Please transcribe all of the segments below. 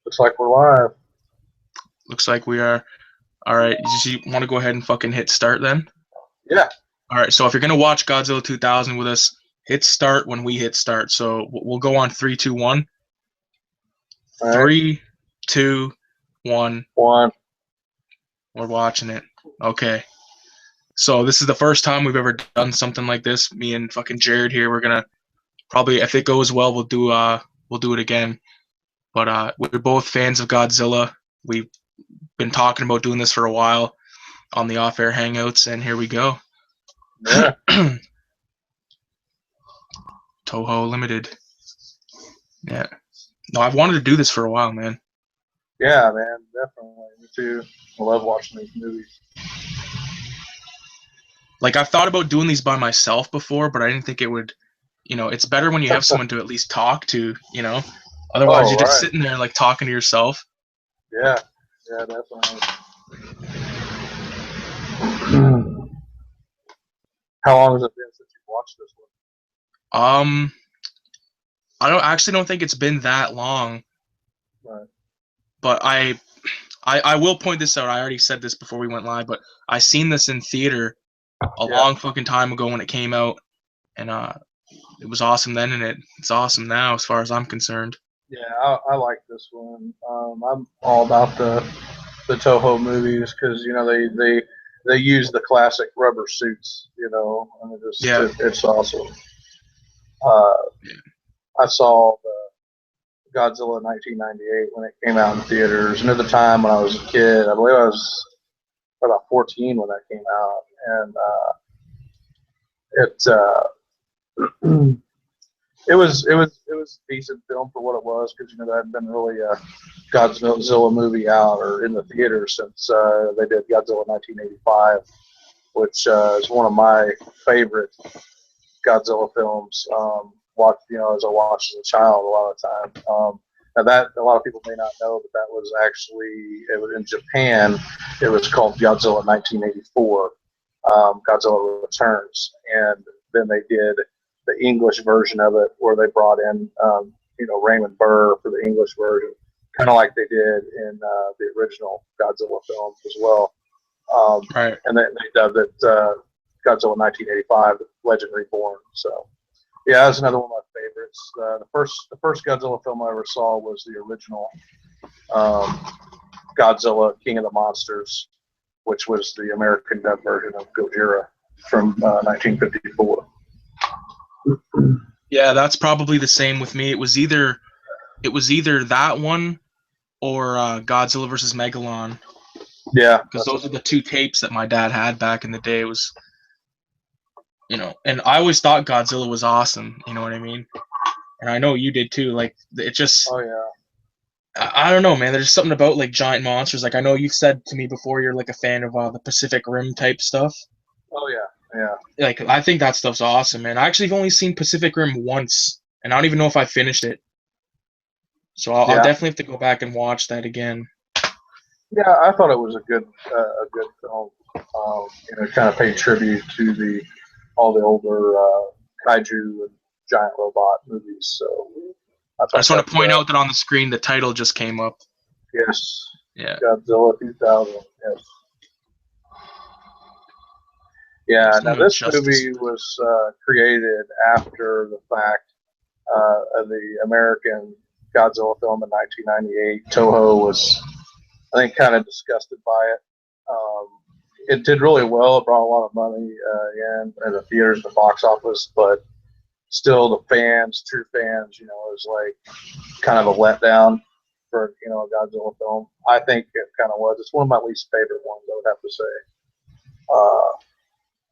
Looks like we're live. Looks like we are. All right. You want to go ahead and fucking hit start then? Yeah. All right. So if you're gonna watch Godzilla 2000 with us, hit start when we hit start. So we'll go on 3, 2, 1. All right. 3, 2, 1. One. We're watching it. Okay. So this is the first time we've ever done something like this. Me and fucking Jared here. We're gonna probably, if it goes well, we'll do it again. But we're both fans of Godzilla. We've been talking about doing this for a while on the off-air hangouts, and here we go. Yeah. Toho Limited. Yeah. No, I've wanted to do this for a while, man. Yeah, man. Definitely. Me too. I love watching these movies. Like, I've thought about doing these by myself before, but I didn't think it would, it's better when you have someone to at least talk to, Otherwise, Oh, you're just right. sitting there, like, talking to yourself. Yeah. Yeah, definitely. How long has it been since you watched this one? I don't think it's been that long. Right. But I will point this out. I already said this before we went live, but I seen this in theater a long fucking time ago when it came out, and it was awesome then, and it's awesome now as far as I'm concerned. Yeah, I like this one. I'm all about the Toho movies because they use the classic rubber suits, and Yeah. it's awesome. Uh, Yeah. I saw the Godzilla 1998 when it came out in theaters. And at the time when I was a kid, I believe I was about 14 when that came out, and it was a decent film for what it was because there hadn't been really a Godzilla movie out or in the theater since they did Godzilla 1985, which is one of my favorite Godzilla films. Watched as I watched as a child a lot of the time. Now that a lot of people may not know, but that was actually it was in Japan. It was called Godzilla 1984, Godzilla Returns, and then they did the English version of it where they brought in Raymond Burr for the English version, kind of like they did in the original Godzilla films as well. Right. And then they dubbed it Godzilla 1985, Legend Reborn. So yeah, that's another one of my favorites. The first Godzilla film I ever saw was the original Godzilla King of the Monsters, which was the American dub version of Gojira from 1954. Yeah, that's probably the same with me. It was either that one or Godzilla versus Megalon. Yeah, because those are the two tapes that my dad had back in the day. It was, and I always thought Godzilla was awesome. You know what I mean? And I know you did too. Like, it just, oh yeah, I don't know, man. There's something about like giant monsters. Like, I know you've said to me before you're like a fan of the Pacific Rim type stuff. oh yeah, yeah. Like, I think that stuff's awesome, man. I actually have only seen Pacific Rim once, and I don't even know if I finished it. So I'll Yeah, definitely have to go back and watch that again. yeah. I thought it was a good film. Kind of paid tribute to all the older kaiju and giant robot movies. So I I thought just want that to point out that on the screen the title just came up. yes, Yeah. Godzilla 2000. Yes. Yeah. Now this movie was created after the fact of the American Godzilla film in 1998. Toho was, I think, kind of disgusted by it. It did really well. It brought a lot of money in the theaters, the box office, but still, the fans, true fans, it was like kind of a letdown for a Godzilla film. I think it kind of was. It's one of my least favorite ones, I would have to say.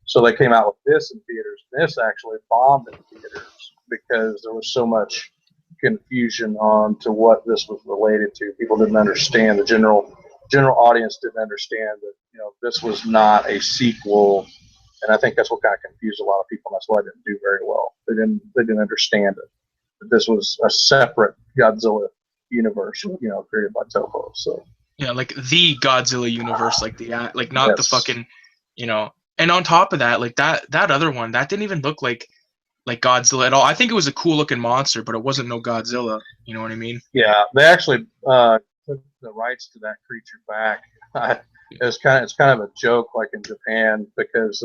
So they came out with this in theaters. This actually bombed in theaters because there was so much confusion on to what this was related to. People didn't understand. The general audience didn't understand that this was not a sequel, and I think that's what kind of confused a lot of people. And that's why it didn't do very well. They didn't understand it. That this was a separate Godzilla universe, created by Toho. So yeah, like the Godzilla universe, like not the yes, fucking, And on top of that, like that other one, that didn't even look like like Godzilla at all. I think it was a cool looking monster, but it wasn't no Godzilla. You know what I mean? Yeah, they actually took the rights to that creature back. It's kind of a joke, like in Japan, because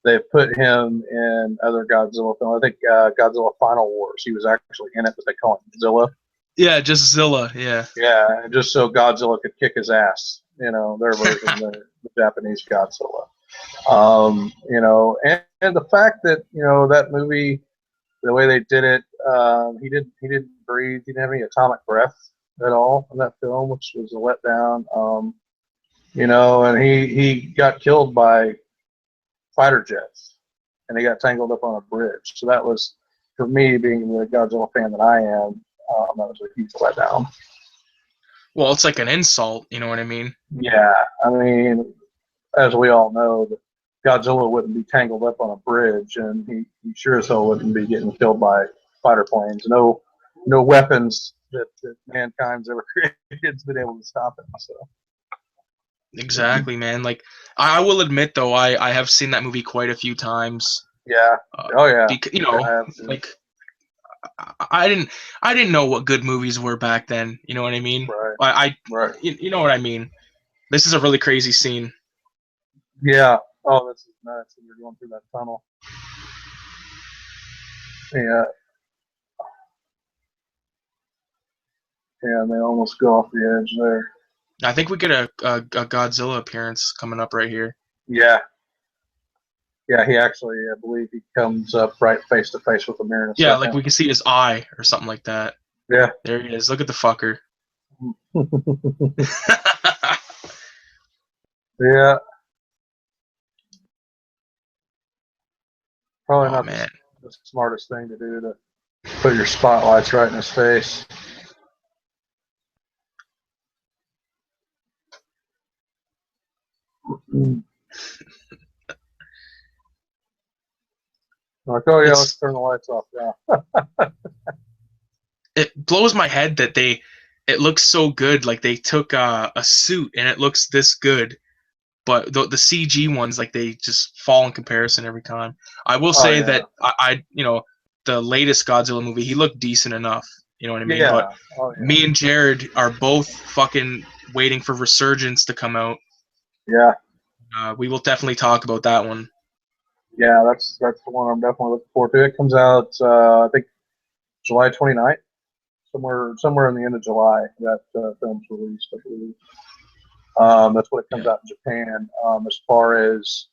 they put him in other Godzilla films. I think Godzilla Final Wars. He was actually in it, but they call him Zilla. Yeah, just Zilla. Yeah. Yeah, just so Godzilla could kick his ass. You know, their version, the Japanese Godzilla. You know, and the fact that that movie, the way they did it, he didn't breathe. He didn't have any atomic breath at all in that film, which was a letdown. You know, and he got killed by fighter jets, and he got tangled up on a bridge. So that was, for me, being the Godzilla fan that I am, that was a huge letdown. Well, it's like an insult. You know what I mean? Yeah, I mean, as we all know, that Godzilla wouldn't be tangled up on a bridge, and he sure as hell wouldn't be getting killed by fighter planes. No weapons that mankind's ever created's been able to stop him. So. Exactly, man. Like, I will admit though, I have seen that movie quite a few times. Yeah. Oh yeah. Because, like, I didn't know what good movies were back then. You know what I mean? Right. Right. You know what I mean? This is a really crazy scene. Yeah. Oh, this is nuts. You're going through that tunnel. Yeah. Yeah, and they almost go off the edge there. I think we get a Godzilla appearance coming up right here. Yeah. Yeah, he actually, I believe he comes up right face to face with the mirror. Yeah, like we can see his eye or something like that. Yeah. There he is. Look at the fucker. Yeah. Probably not the smartest thing to do, to put your spotlights right in his face. Like, oh yeah, let's turn the lights off now. It blows my head that it looks so good. Like they took a suit and it looks this good, but the CG ones, like, they just fall in comparison every time. I will say that I the latest Godzilla movie, he looked decent enough. You know what I mean? Yeah. But me and Jared are both fucking waiting for Resurgence to come out. Yeah. We will definitely talk about that one. Yeah, that's the one I'm definitely looking forward to. It comes out, I think, July 29th, somewhere in the end of July. That film's released, I believe. That's when it comes out in Japan. As far as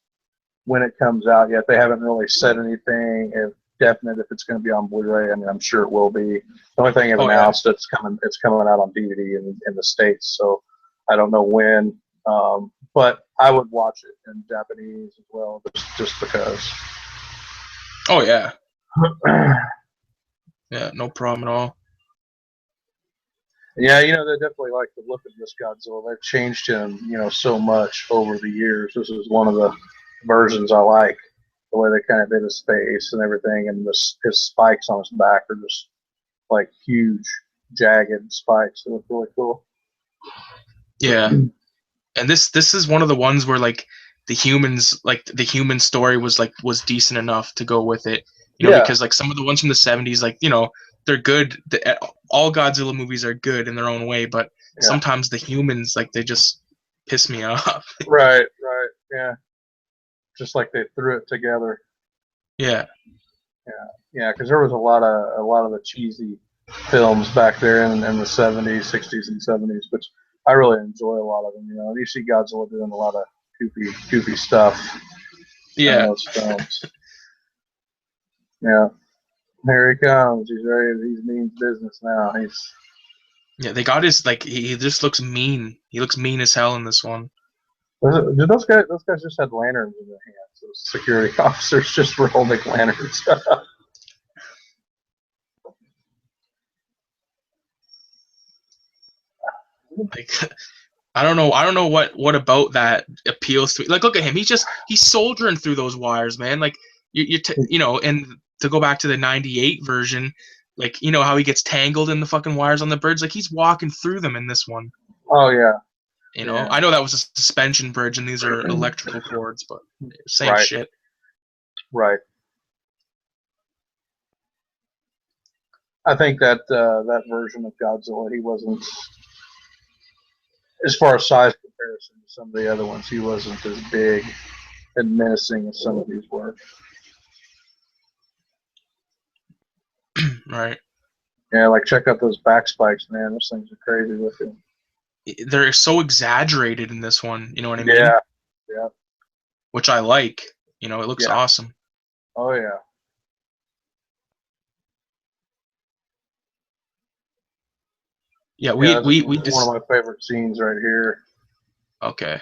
when it comes out, yet they haven't really said anything definite if it's going to be on Blu-ray. I mean, I'm sure it will be. The only thing they've announced, it's coming out on DVD in the States. So I don't know when, but I would watch it in Japanese as well, just because. Oh yeah. Yeah, no problem at all. Yeah, they definitely like the look of this Godzilla. They've changed him, so much over the years. This is one of the versions I like. The way they kind of did his face and everything, and his spikes on his back are just like huge, jagged spikes. They look really cool. Yeah, and this is one of the ones where, like, the human story was decent enough to go with it. Because like some of the ones from the 70s, like, they're good. All Godzilla movies are good in their own way, but sometimes the humans, like, they just piss me off. Right, yeah. Just like they threw it together. Yeah. Because there was a lot of the cheesy films back there in the 70s, 60s, and 70s, which I really enjoy a lot of them. You see Godzilla doing a lot of goofy stuff. Yeah. In those films. Yeah. Here he comes. He's means business now. They got his, like, he just looks mean. He looks mean as hell in this one. Did those guys just had lanterns in their hands? Those security officers just were holding lanterns. Like, I don't know what about that appeals to me. Like, look at him. He's soldiering through those wires, man. Like, and to go back to the 98 version, like, how he gets tangled in the fucking wires on the bridge, like, he's walking through them in this one. Oh yeah. I know that was a suspension bridge and these are electrical cords, but same shit. Right. I think that that version of Godzilla, he wasn't, as far as size comparison to some of the other ones, he wasn't as big and menacing as some of these were. Right. Yeah, like check out those back spikes, man. Those things are crazy looking. They're so exaggerated in this one. You know what I mean? Yeah. Yeah. Which I like. You know, it looks Yeah. awesome. Oh yeah. Yeah, Yeah, this we is one just of my favorite scenes right here. okay.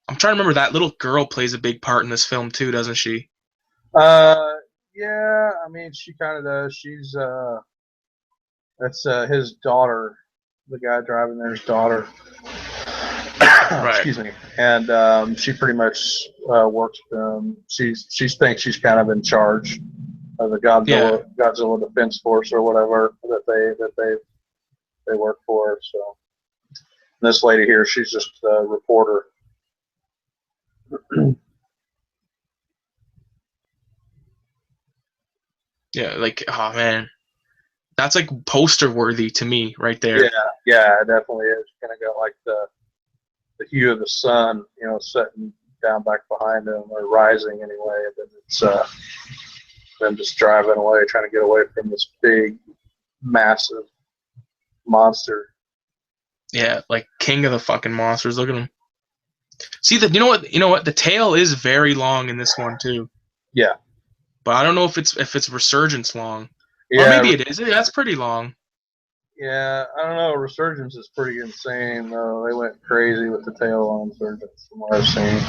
I'm trying to remember that little girl plays a big part in this film too, doesn't she? Uh, yeah. I mean, she kind of does. She's that's his daughter. The guy driving there's daughter. Right. Excuse me. And she pretty much works with them. She thinks she's kind of in charge of the Yeah. Godzilla Defense Force or whatever they work for. So this lady here, she's just a reporter. Yeah, like oh man. That's like poster worthy to me right Yeah, there. yeah, it definitely is. Kind of got like the hue of the sun, you know, setting down back behind them or rising anyway. And then it's them just driving away, trying to get away from this big, massive monster. Yeah, like king of the fucking monsters. Look at him. See that? You know what? The tail is very long in this one too. Yeah, But I don't know if it's resurgence long, or yeah, maybe it is. That's pretty long. yeah. I don't know. Resurgence is pretty insane though. They went crazy with the tail on Resurgence from what I've seen.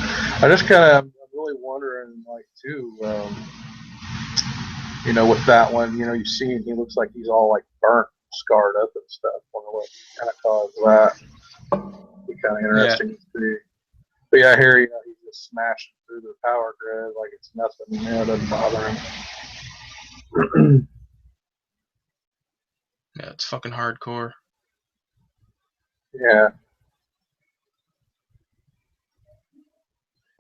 I just kind of, I'm really wondering, like, too. You know, with that one, you know, you see him, he looks like he's all like burnt, scarred up and stuff. I wonder what kind of caused that. Be kind of Yeah, interesting to see. But yeah, here, you know, he's just smashing through the power grid like it's nothing. You know, it doesn't bother him. yeah, it's fucking hardcore. Yeah.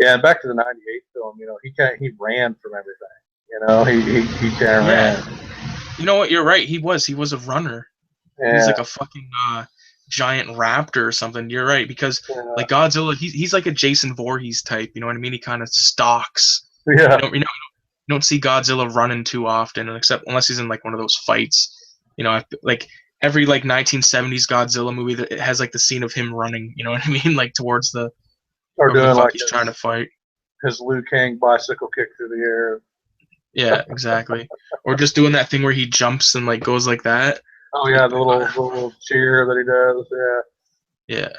Yeah, and back to the '98 film, you know, he ran from everything. You know, he kind of Yeah, ran. you know what? You're right. He was a runner. He's Yeah, like a fucking giant raptor or something. You're right because yeah, like Godzilla, he's like a Jason Voorhees type. You know what I mean? He kind of stalks. yeah. You don't see Godzilla running too often, except unless he's in like one of those fights. You know, like every like 1970s Godzilla movie that it has like the scene of him running. You know what I mean? Like towards the Or whoever the doing fuck like he's trying to fight. his Liu Kang bicycle kick through the air. Yeah, exactly. Or just doing that thing where he jumps and like goes like that. Oh yeah, the little cheer that he does. Yeah. Yeah.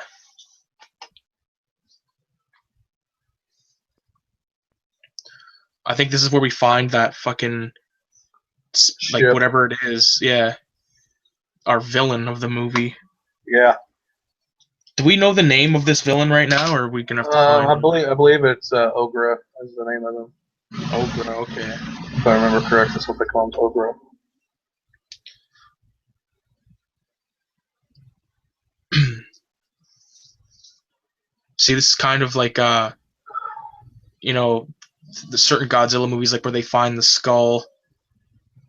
I think this is where we find that fucking like Ship. whatever it is. Yeah, our villain of the movie. Yeah. Do we know the name of this villain right now, or are we gonna have to find one? I believe it's Ogra is the name of them. Ogra, okay. If I remember correct, that's what they call him, Ogra. See, this is kind of like you know, the certain Godzilla movies like where they find the skull,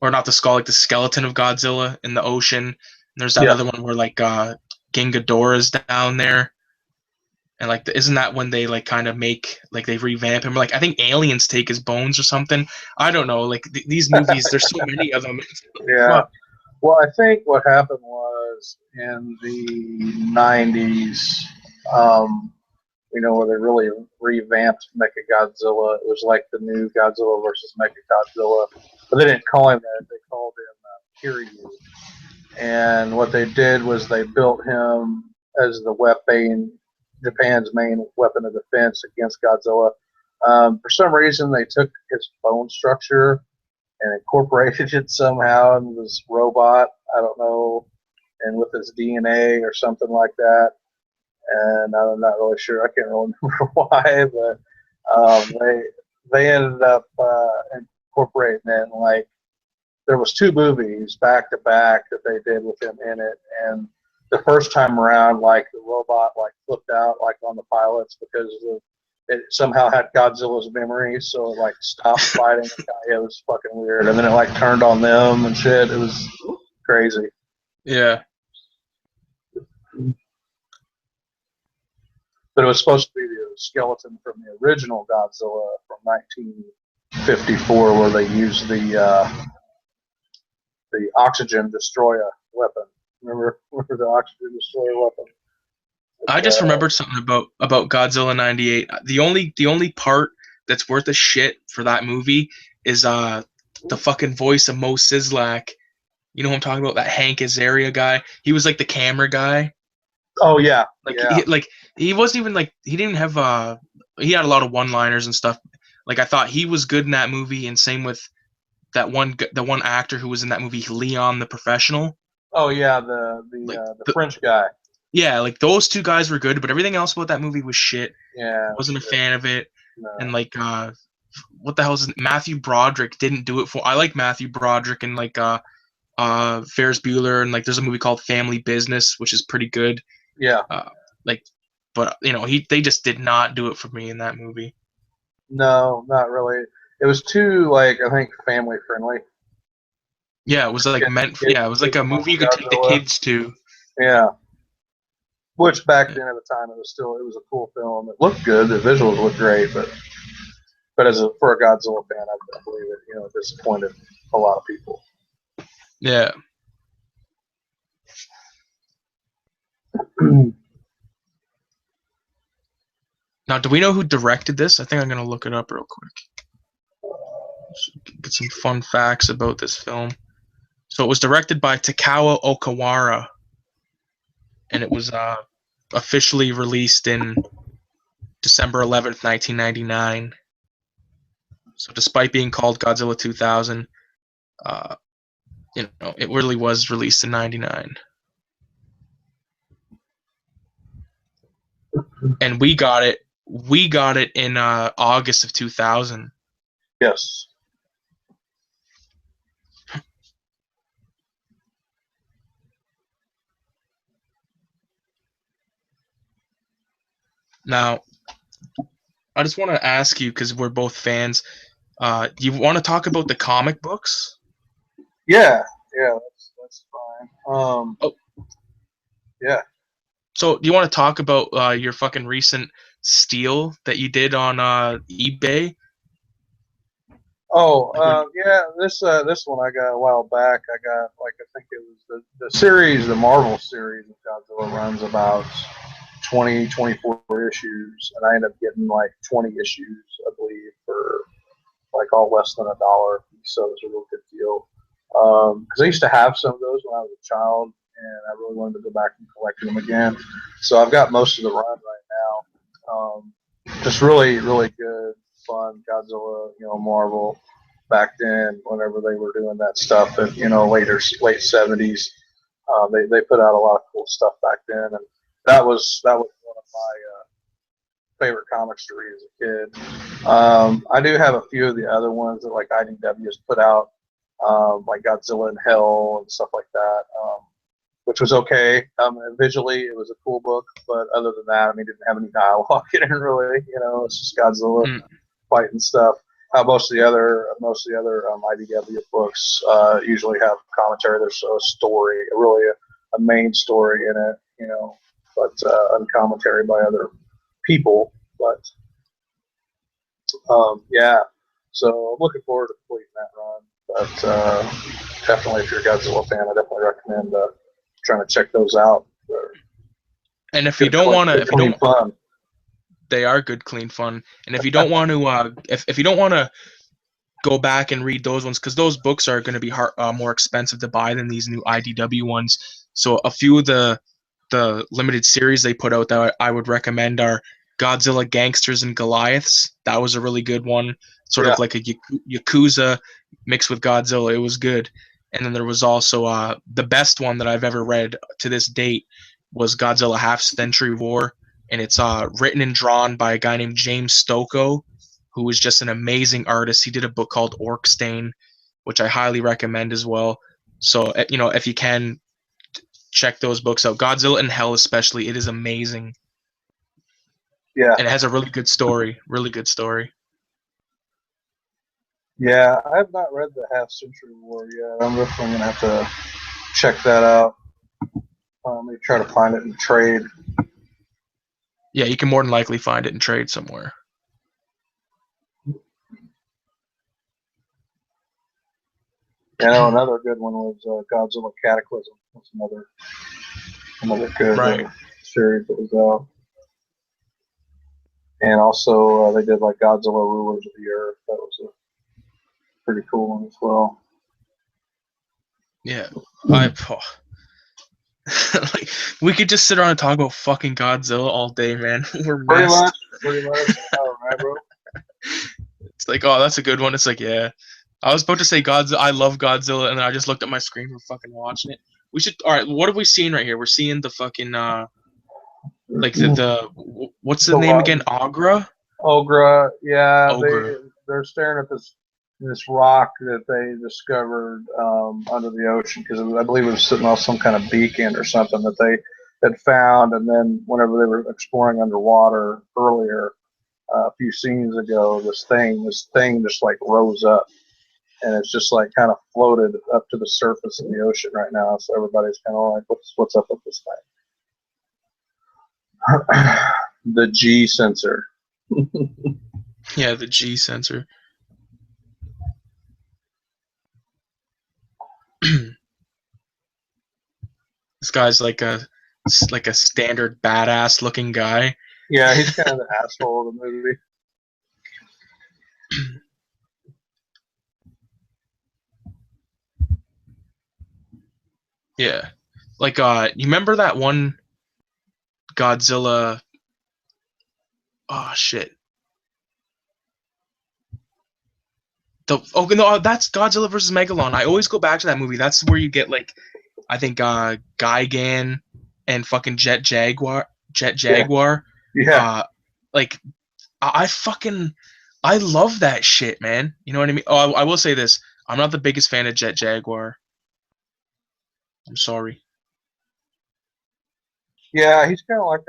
or not the skull, like the skeleton of Godzilla in the ocean. And there's that Yeah. other one where like King Ghidorah's down there. And like, isn't that when they like kind of make like they revamp him? Like I think aliens take his bones or something. I don't know. Like these movies, there's so many of them. Yeah. Fuck. Well, I think what happened was in the '90s, you know, where they really revamped Mechagodzilla. It was like the new Godzilla versus Mechagodzilla, but they didn't call him that. They called him Kiryu. And what they did was they built him as the weapon, Japan's main weapon of defense against Godzilla. For some reason, they took his bone structure and incorporated it somehow in this robot. I don't know, and with his DNA or something like that. And I'm not really sure. I can't really remember why, but they ended up incorporating it. Like there was two movies back to back that they did with him in it, and the first time around, like the robot like flipped out like on the pilots because it somehow had Godzilla's memory, so it like stopped fighting. It was fucking weird, and then it like turned on them and shit. It was crazy. Yeah. But it was supposed to be the skeleton from the original Godzilla from 1954, where they used the oxygen destroyer weapon. Remember the oxygen destroyer weapon? I just remembered something about Godzilla '98. The only part that's worth a shit for that movie is the fucking voice of Mo Sizlak. You know who I'm talking about? That Hank Azaria guy. He was like the camera guy. Oh yeah, Like yeah. he wasn't even like he didn't have he had a lot of one-liners and stuff. Like I thought he was good in that movie, and same with the one actor who was in that movie, Leon the Professional. Oh yeah, the French guy. Yeah, like those two guys were good, but everything else about that movie was shit. Yeah, wasn't a fan of it. No. And like what the hell is it? Matthew Broderick didn't do it for. I like Matthew Broderick and like Ferris Bueller, and like there's a movie called Family Business, which is pretty good. Yeah. But you know, they just did not do it for me in that movie. No, not really. It was too like I think family friendly. Yeah, it was like it was like a movie you could take the kids to. Yeah. Which back then at the time it was a cool film. It looked good. The visuals looked great, but for a Godzilla fan, I believe it disappointed a lot of people. Yeah. Now, do we know who directed this? I think I'm gonna look it up real quick. Get some fun facts about this film. So it was directed by Takao Okawara, and it was officially released in December 11th, 1999. So despite being called Godzilla 2000, it really was released in '99. And we got it in August of 2000. Yes. Now, I just want to ask you, because we're both fans, you want to talk about the comic books? Yeah, that's fine. Yeah. So, do you want to talk about your fucking recent steal that you did on eBay? Oh, yeah. This one I got a while back. I got I think it was the series, the Marvel series of Godzilla runs about 20, 24 issues, and I ended up getting like 20 issues, I believe, for like all less than $1 a piece. So it was a real good deal. Because I used to have some of those when I was a child, and I really wanted to go back and collect them again. So I've got most of the run right now. Just really, really good, fun Godzilla, Marvel back then, whenever they were doing that stuff, and late '70s, they put out a lot of cool stuff back then, and that was one of my favorite comics to read as a kid. I do have a few of the other ones that like IDW has put out, like Godzilla in Hell and stuff like that, which was okay. Visually, it was a cool book, but other than that, it didn't have any dialogue in it really. It's just Godzilla fighting stuff. Most of the other IDW books usually have commentary. There's a story, really a main story in it, but commentary by other people. But yeah, so I'm looking forward to completing that run. But definitely, if you're a Godzilla fan, I definitely recommend trying to check those out. And if you don't want to, fun. They are good, clean fun. And if you don't want to, if you don't want to go back and read those ones, because those books are going to be more expensive to buy than these new IDW ones. So a few of the limited series they put out that I would recommend are Godzilla Gangsters and Goliaths. That was a really good one, sort of like a Yakuza mixed with Godzilla. It was good. And then there was also the best one that I've ever read to this date was Godzilla Half Century War, and it's written and drawn by a guy named James Stokoe, who was just an amazing artist. He did a book called Orkstain, which I highly recommend as well. So if you can, check those books out. Godzilla in Hell, especially, it is amazing. Yeah, and it has a really good story. Really good story. Yeah, I have not read the Half Century War yet. I'm definitely gonna have to check that out. Maybe try to find it in trade. Yeah, you can more than likely find it in trade somewhere. You know, another good one was Godzilla Cataclysm. That's another good series that was out. And also, they did like Godzilla Rulers of the Earth. That was a pretty cool one as well. Yeah, like we could just sit around and talk about fucking Godzilla all day, man. We're messed. Pretty much. All right, bro. It's like, oh, that's a good one. It's like, yeah. I was about to say Godzilla. I love Godzilla, and then I just looked at my screen. We're fucking watching it. We should. All right, what have we seen right here? We're seeing the fucking like the what's the name again? Agra. Ogra, yeah, Ogre. they're staring at this rock that they discovered under the ocean because I believe it was sitting off some kind of beacon or something that they had found, and then whenever they were exploring underwater earlier a few scenes ago, this thing just like rose up, and it's just like kind of floated up to the surface of the ocean right now. So everybody's kind of like, what's up with this thing? The G sensor. Yeah, the G sensor. This guy's like a standard badass looking guy. Yeah, he's kind of the asshole of the movie. Yeah, like you remember that one Godzilla? Oh shit. No, that's Godzilla versus Megalon. I always go back to that movie. That's where you get like, I think Gigan and fucking Jet Jaguar. Yeah. Like I love that shit, man. You know what I mean? Oh, I will say this: I'm not the biggest fan of Jet Jaguar. I'm sorry. Yeah, he's kind of like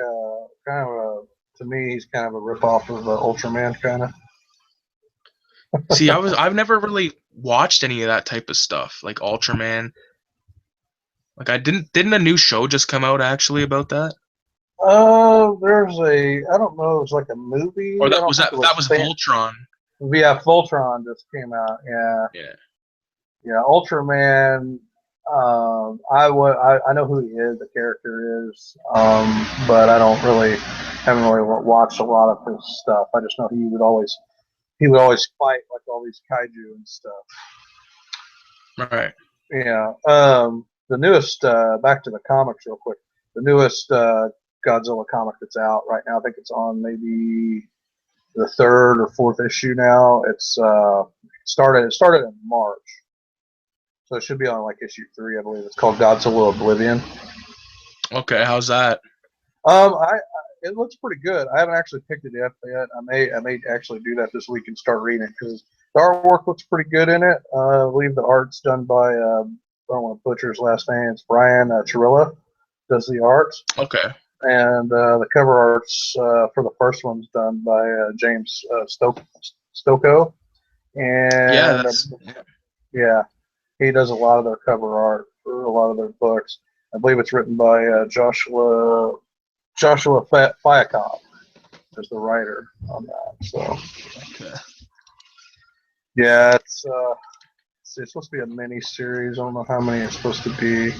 to me, he's kind of a ripoff of Ultraman, kind of. See, I've never really watched any of that type of stuff, like Ultraman. Like I didn't a new show just come out actually about that? There's I don't know, it was like a movie. Or I don't think that was Voltron. Yeah, Voltron just came out. Yeah. Yeah, Ultraman. I know who he is, the character is, but I haven't really watched a lot of his stuff. I just know he would always fight like all these kaiju and stuff. Right. Yeah. The newest, back to the comics real quick. The newest Godzilla comic that's out right now. I think it's on maybe the third or fourth issue now. It's started in March, so it should be on like issue 3, I believe. It's called Godzilla Oblivion. Okay, how's that? It looks pretty good. I haven't actually picked it up yet. I may actually do that this week and start reading it because the artwork looks pretty good in it. I believe the art's done by I don't want to butcher his last name. It's Brian Chirilla does the art. Okay. And the cover art's for the first one's done by James Stocco. And yeah, he does a lot of their cover art for a lot of their books. I believe it's written by Joshua Fiakoff is the writer on that. So okay. Yeah, it's supposed to be a mini series. I don't know how many it's supposed to be.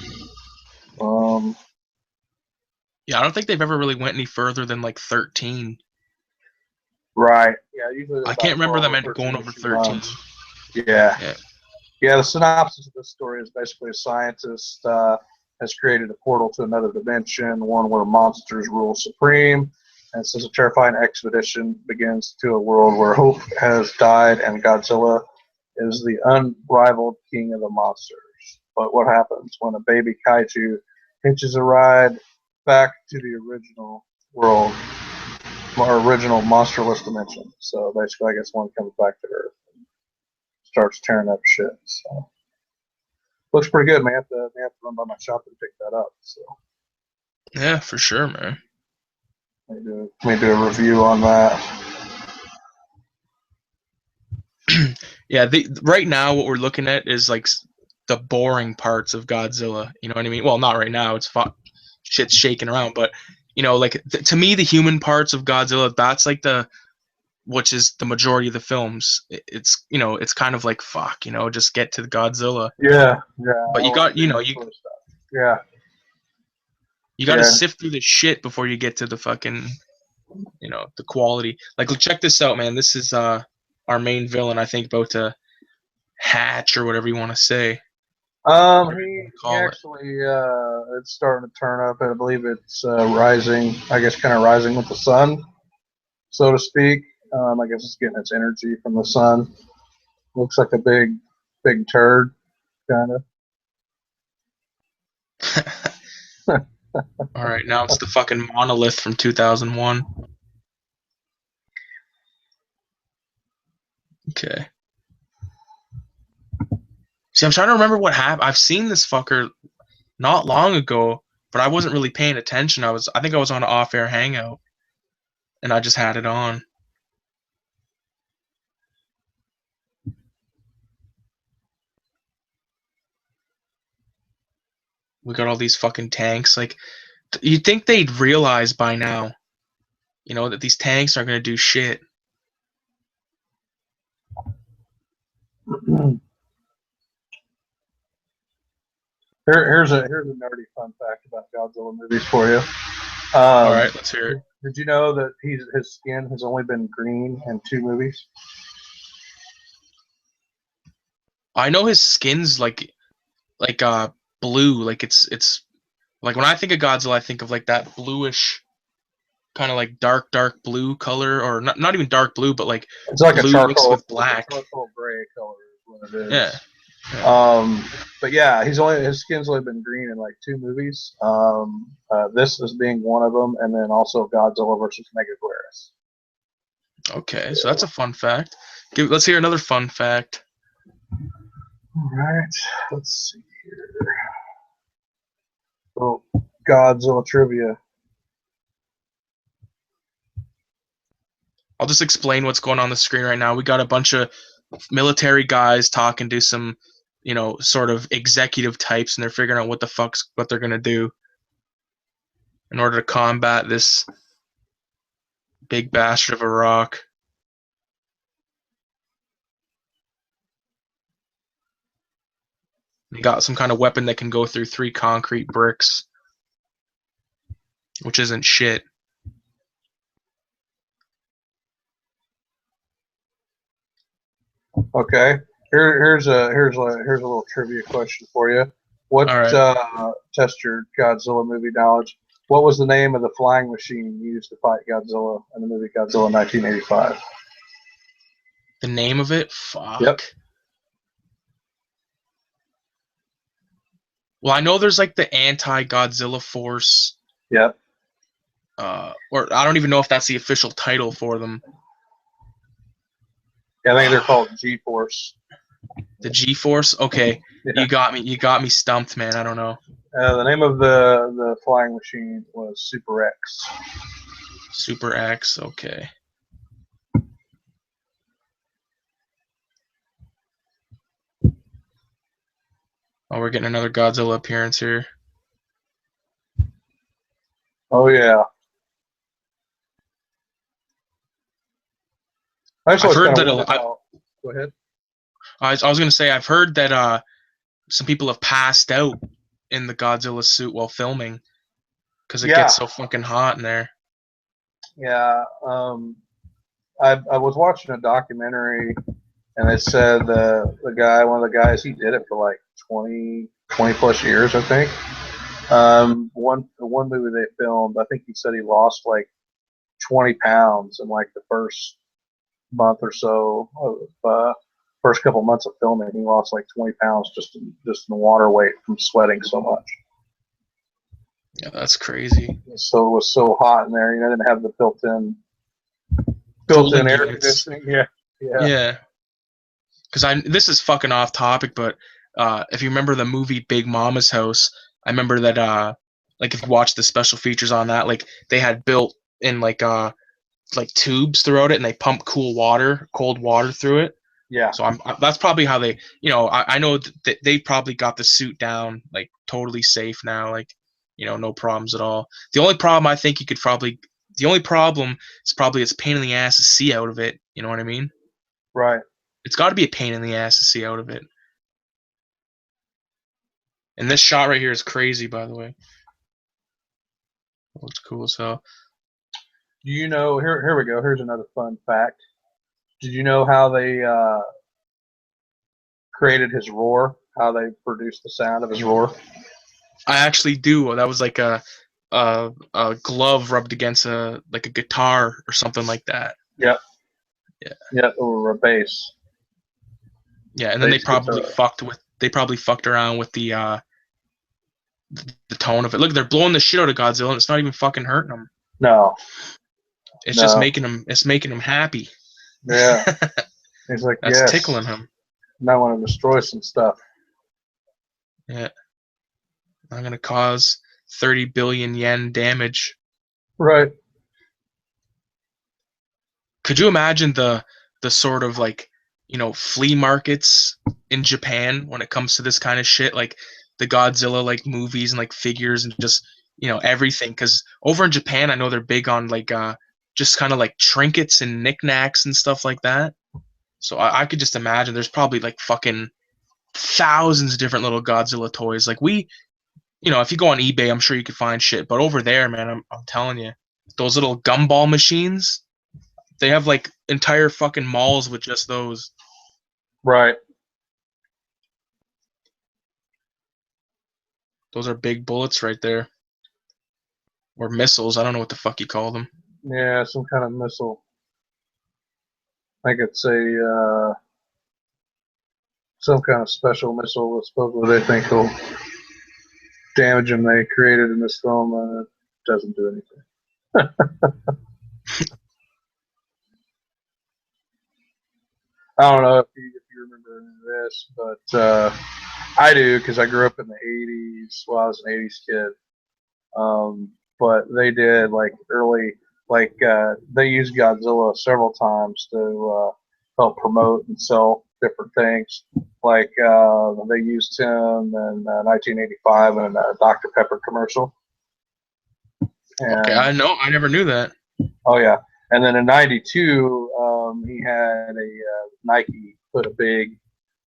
Yeah, I don't think they've ever really went any further than like 13. Right. Yeah, usually I can't remember them going over 13. Yeah. The synopsis of this story is basically a scientist has created a portal to another dimension, one where monsters rule supreme. And since a terrifying expedition begins to a world where hope has died and Godzilla is the unrivaled king of the monsters. But what happens when a baby kaiju hitches a ride back to the original world, or original monsterless dimension? So basically, I guess one comes back to Earth and starts tearing up shit. So Looks pretty good. May have to run by my shop and pick that up. So Yeah, for sure, man. May do a review on that. Yeah, right now what we're looking at is like the boring parts of Godzilla. You know what I mean? Well, not right now. It's shit's shaking around, but you know, like to me, the human parts of Godzilla, that's like which is the majority of the films. It's you know, it's kind of like fuck, you know, just get to the Godzilla. Yeah. But you got, you know, yeah. You got to sift through the shit before you get to the fucking, you know, the quality. Like, check this out, man. This is our main villain, I think, about to hatch or whatever you want to say. He actually, it's starting to turn up, and I believe it's rising. I guess kind of rising with the sun, so to speak. I guess it's getting its energy from the sun. Looks like a big turd, kind of. All right, now it's the fucking monolith from 2001. Okay. See, I'm trying to remember what happened. I've seen this fucker not long ago, but I wasn't really paying attention. I think I was on an off-air hangout, and I just had it on. We got all these fucking tanks. Like, you'd think they'd realize by now, you know, that these tanks aren't going to do shit. Here's a nerdy fun fact about Godzilla movies for you. All right, let's hear it. Did you know that his skin has only been green in 2 movies? I know his skin's like blue. Like it's like when I think of Godzilla, I think of like that bluish, kind of like dark blue color, or not even dark blue, but like it's like blue a charcoal mixed with black. Charcoal gray color is what it is. Yeah. But yeah, his skin's only been green in like 2 movies. This is being one of them, and then also Godzilla versus Megaguirus. Okay, so that's a fun fact. Let's hear another fun fact. All right, let's see here. Oh, Godzilla trivia. I'll just explain what's going on the screen right now. We got a bunch of military guys talking to some, you know, sort of executive types, and they're figuring out what they're gonna do in order to combat this big bastard of a rock. They got some kind of weapon that can go through 3 concrete bricks, which isn't shit. Okay. Here's a little trivia question for you. What test your Godzilla movie knowledge? What was the name of the flying machine used to fight Godzilla in the movie Godzilla 1985? The name of it? Fuck. Yep. Well, I know there's like the anti-Godzilla force. Yep. Or I don't even know if that's the official title for them. Yeah, I think they're called G-Force. The G-Force? Okay. Yeah. You got me stumped, man. I don't know. The name of the flying machine was Super X. Super X, okay. Oh, we're getting another Godzilla appearance here. Oh yeah. I've heard that. Go ahead. I was going to say I've heard that some people have passed out in the Godzilla suit while filming because it gets so fucking hot in there. Yeah. I was watching a documentary, and it said one of the guys, he did it for like 20 plus years, I think. The one movie they filmed, I think he said he lost like 20 pounds in like the first month or so of first couple months of filming. He lost like 20 pounds just in water weight from sweating so much. Yeah, that's crazy. So it was so hot in there. You know, didn't have the built-in air conditioning. Yeah. Because this is fucking off topic, but if you remember the movie Big Mama's House, I remember that like if you watch the special features on that, like they had built in like tubes throughout it, and they pump cold water through it. Yeah. So that's probably how they, I know that they probably got the suit down like totally safe now, like, no problems at all. The only problem I think the only problem is probably it's a pain in the ass to see out of it. You know what I mean? Right. It's got to be a pain in the ass to see out of it. And this shot right here is crazy, by the way. Looks cool as hell. Here we go. Here's another fun fact. Did you know how they created his roar? How they produced the sound of his roar? I actually do. That was like a glove rubbed against a guitar or something like that. Yep. Yeah. Yep, or a bass. Yeah, and then they probably fucked around with the tone of it. Look, they're blowing the shit out of Godzilla, and it's not even fucking hurting them. No. It's just making him. It's making him happy. Yeah. He's like, that's yes. tickling him. I want to destroy some stuff. Yeah. I'm gonna cause 30 billion yen damage. Right. Could you imagine the sort of like, flea markets in Japan when it comes to this kind of shit, like the Godzilla like movies and like figures and just everything? Because over in Japan, I know they're big on like just kind of like trinkets and knickknacks and stuff like that. So I could just imagine there's probably like fucking thousands of different little Godzilla toys. Like if you go on eBay, I'm sure you could find shit. But over there, man, I'm telling you, those little gumball machines, they have like entire fucking malls with just those. Right. Those are big bullets right there. Or missiles. I don't know what the fuck you call them. Yeah, some kind of missile. I think it's a some kind of special missile that supposedly they think will damage them. They created in this film, and it doesn't do anything. I don't know if you remember any of this, but I do because I grew up in the 80s. Well, I was an 80s kid. But they did they used Godzilla several times to help promote and sell different things. Like they used him in 1985 in a Dr. Pepper commercial. And, okay, I never knew that. Oh yeah, and then in '92 he had a Nike put a big,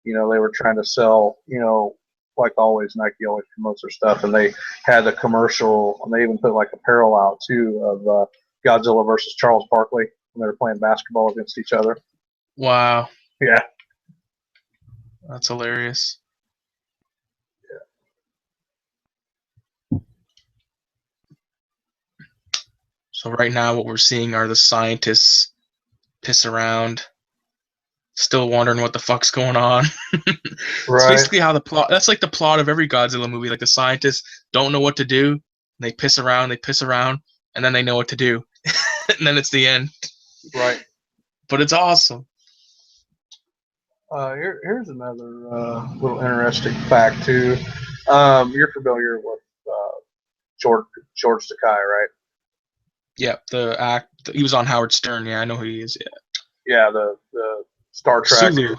they were trying to sell, like always, Nike always promotes their stuff, and they had a commercial, and they even put like apparel out too of Godzilla versus Charles Barkley when they were playing basketball against each other. Wow. Yeah. That's hilarious. Yeah. So right now what we're seeing are the scientists piss around, still wondering what the fuck's going on. It's basically how the plot. That's like the plot of every Godzilla movie. Like the scientists don't know what to do. They piss around, and then they know what to do, and then it's the end. Right. But it's awesome. Here's another little interesting fact too. You're familiar with George Takei, right? Yeah, he was on Howard Stern. Yeah, I know who he is. Yeah, the Star Trek. Sulu.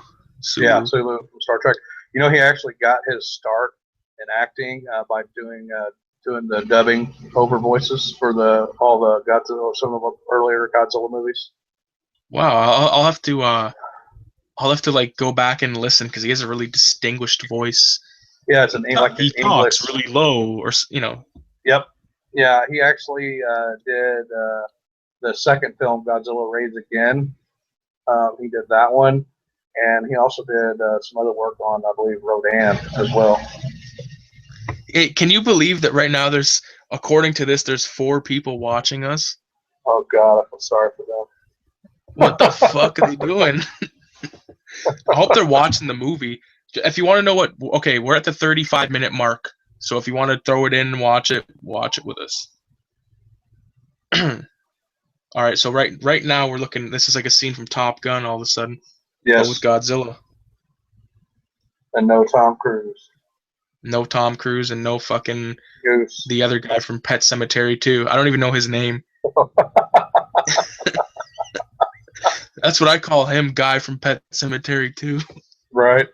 Yeah, Sulu from Star Trek. He actually got his start in acting by doing the dubbing over voices for all the Godzilla, some of the earlier Godzilla movies. Wow, I'll have to like go back and listen because he has a really distinguished voice. Yeah, it's he talks really low, or Yep. Yeah, he actually did the second film, Godzilla Raids Again. He did that one, and he also did some other work on, I believe, Rodan as well. Hey, can you believe that right now according to this, there's 4 people watching us? Oh God, I feel sorry for them. What the fuck are they doing? I hope they're watching the movie. If you want to know okay, we're at the 35-minute mark. So if you want to throw it in and watch it with us. All right, so right now we're looking. This is like a scene from Top Gun. All of a sudden, yes, but with Godzilla. And no Tom Cruise. No Tom Cruise and no fucking Goose. the other guy from Pet Sematary 2. I don't even know his name. That's what I call him, guy from Pet Sematary 2. Right.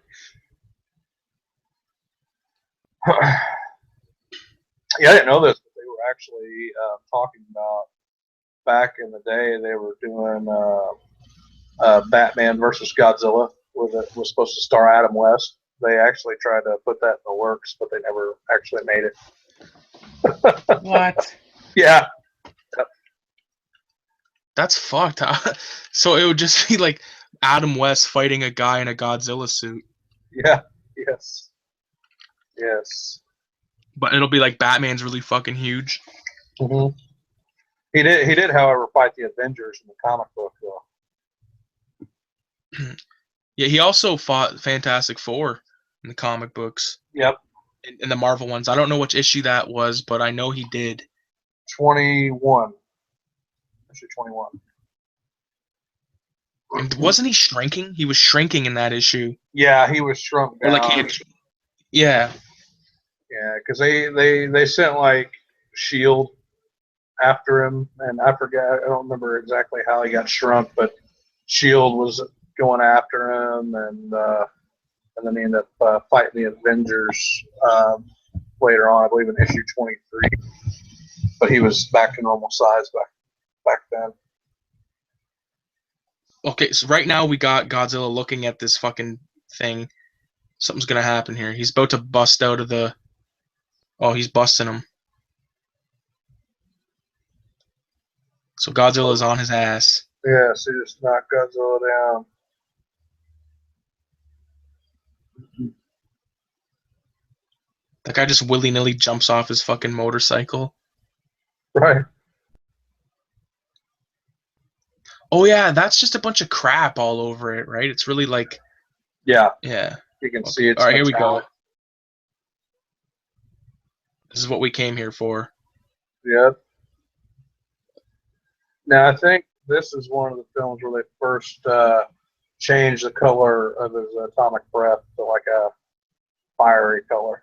Yeah, I didn't know this, but they were actually talking about back in the day. They were doing Batman versus Godzilla, where it was supposed to star Adam West. They actually tried to put that in the works, but they never actually made it. What? Yeah. That's fucked. So it would just be like Adam West fighting a guy in a Godzilla suit. Yeah. Yes. Yes. But it'll be like Batman's really fucking huge. Mm-hmm. He did, however, fight the Avengers in the comic book, though. Yeah, he also fought Fantastic Four in the comic books. Yep. In the Marvel ones. I don't know which issue that was, but I know he did. 21. Issue 21. And wasn't he shrinking? He was shrinking in that issue. Yeah, he was shrunk down. Or like yeah. Yeah, because they sent like Shield after him, and I forget. I don't remember exactly how he got shrunk, but Shield was going after him, and then he ended up fighting the Avengers later on. I believe in issue 23, but he was back to normal size back then. Okay, so right now we got Godzilla looking at this fucking thing. Something's gonna happen here. He's about to bust out of the. Oh, he's busting him. So Godzilla's on his ass. Yeah, so he just knocked Godzilla down. That guy just willy-nilly jumps off his fucking motorcycle. Right. Oh yeah, that's just a bunch of crap all over it, right? It's really like. Yeah. Yeah. You can see it. All right, here we go. This is what we came here for. Yep. Now, I think this is one of the films where they first changed the color of his atomic breath to like a fiery color,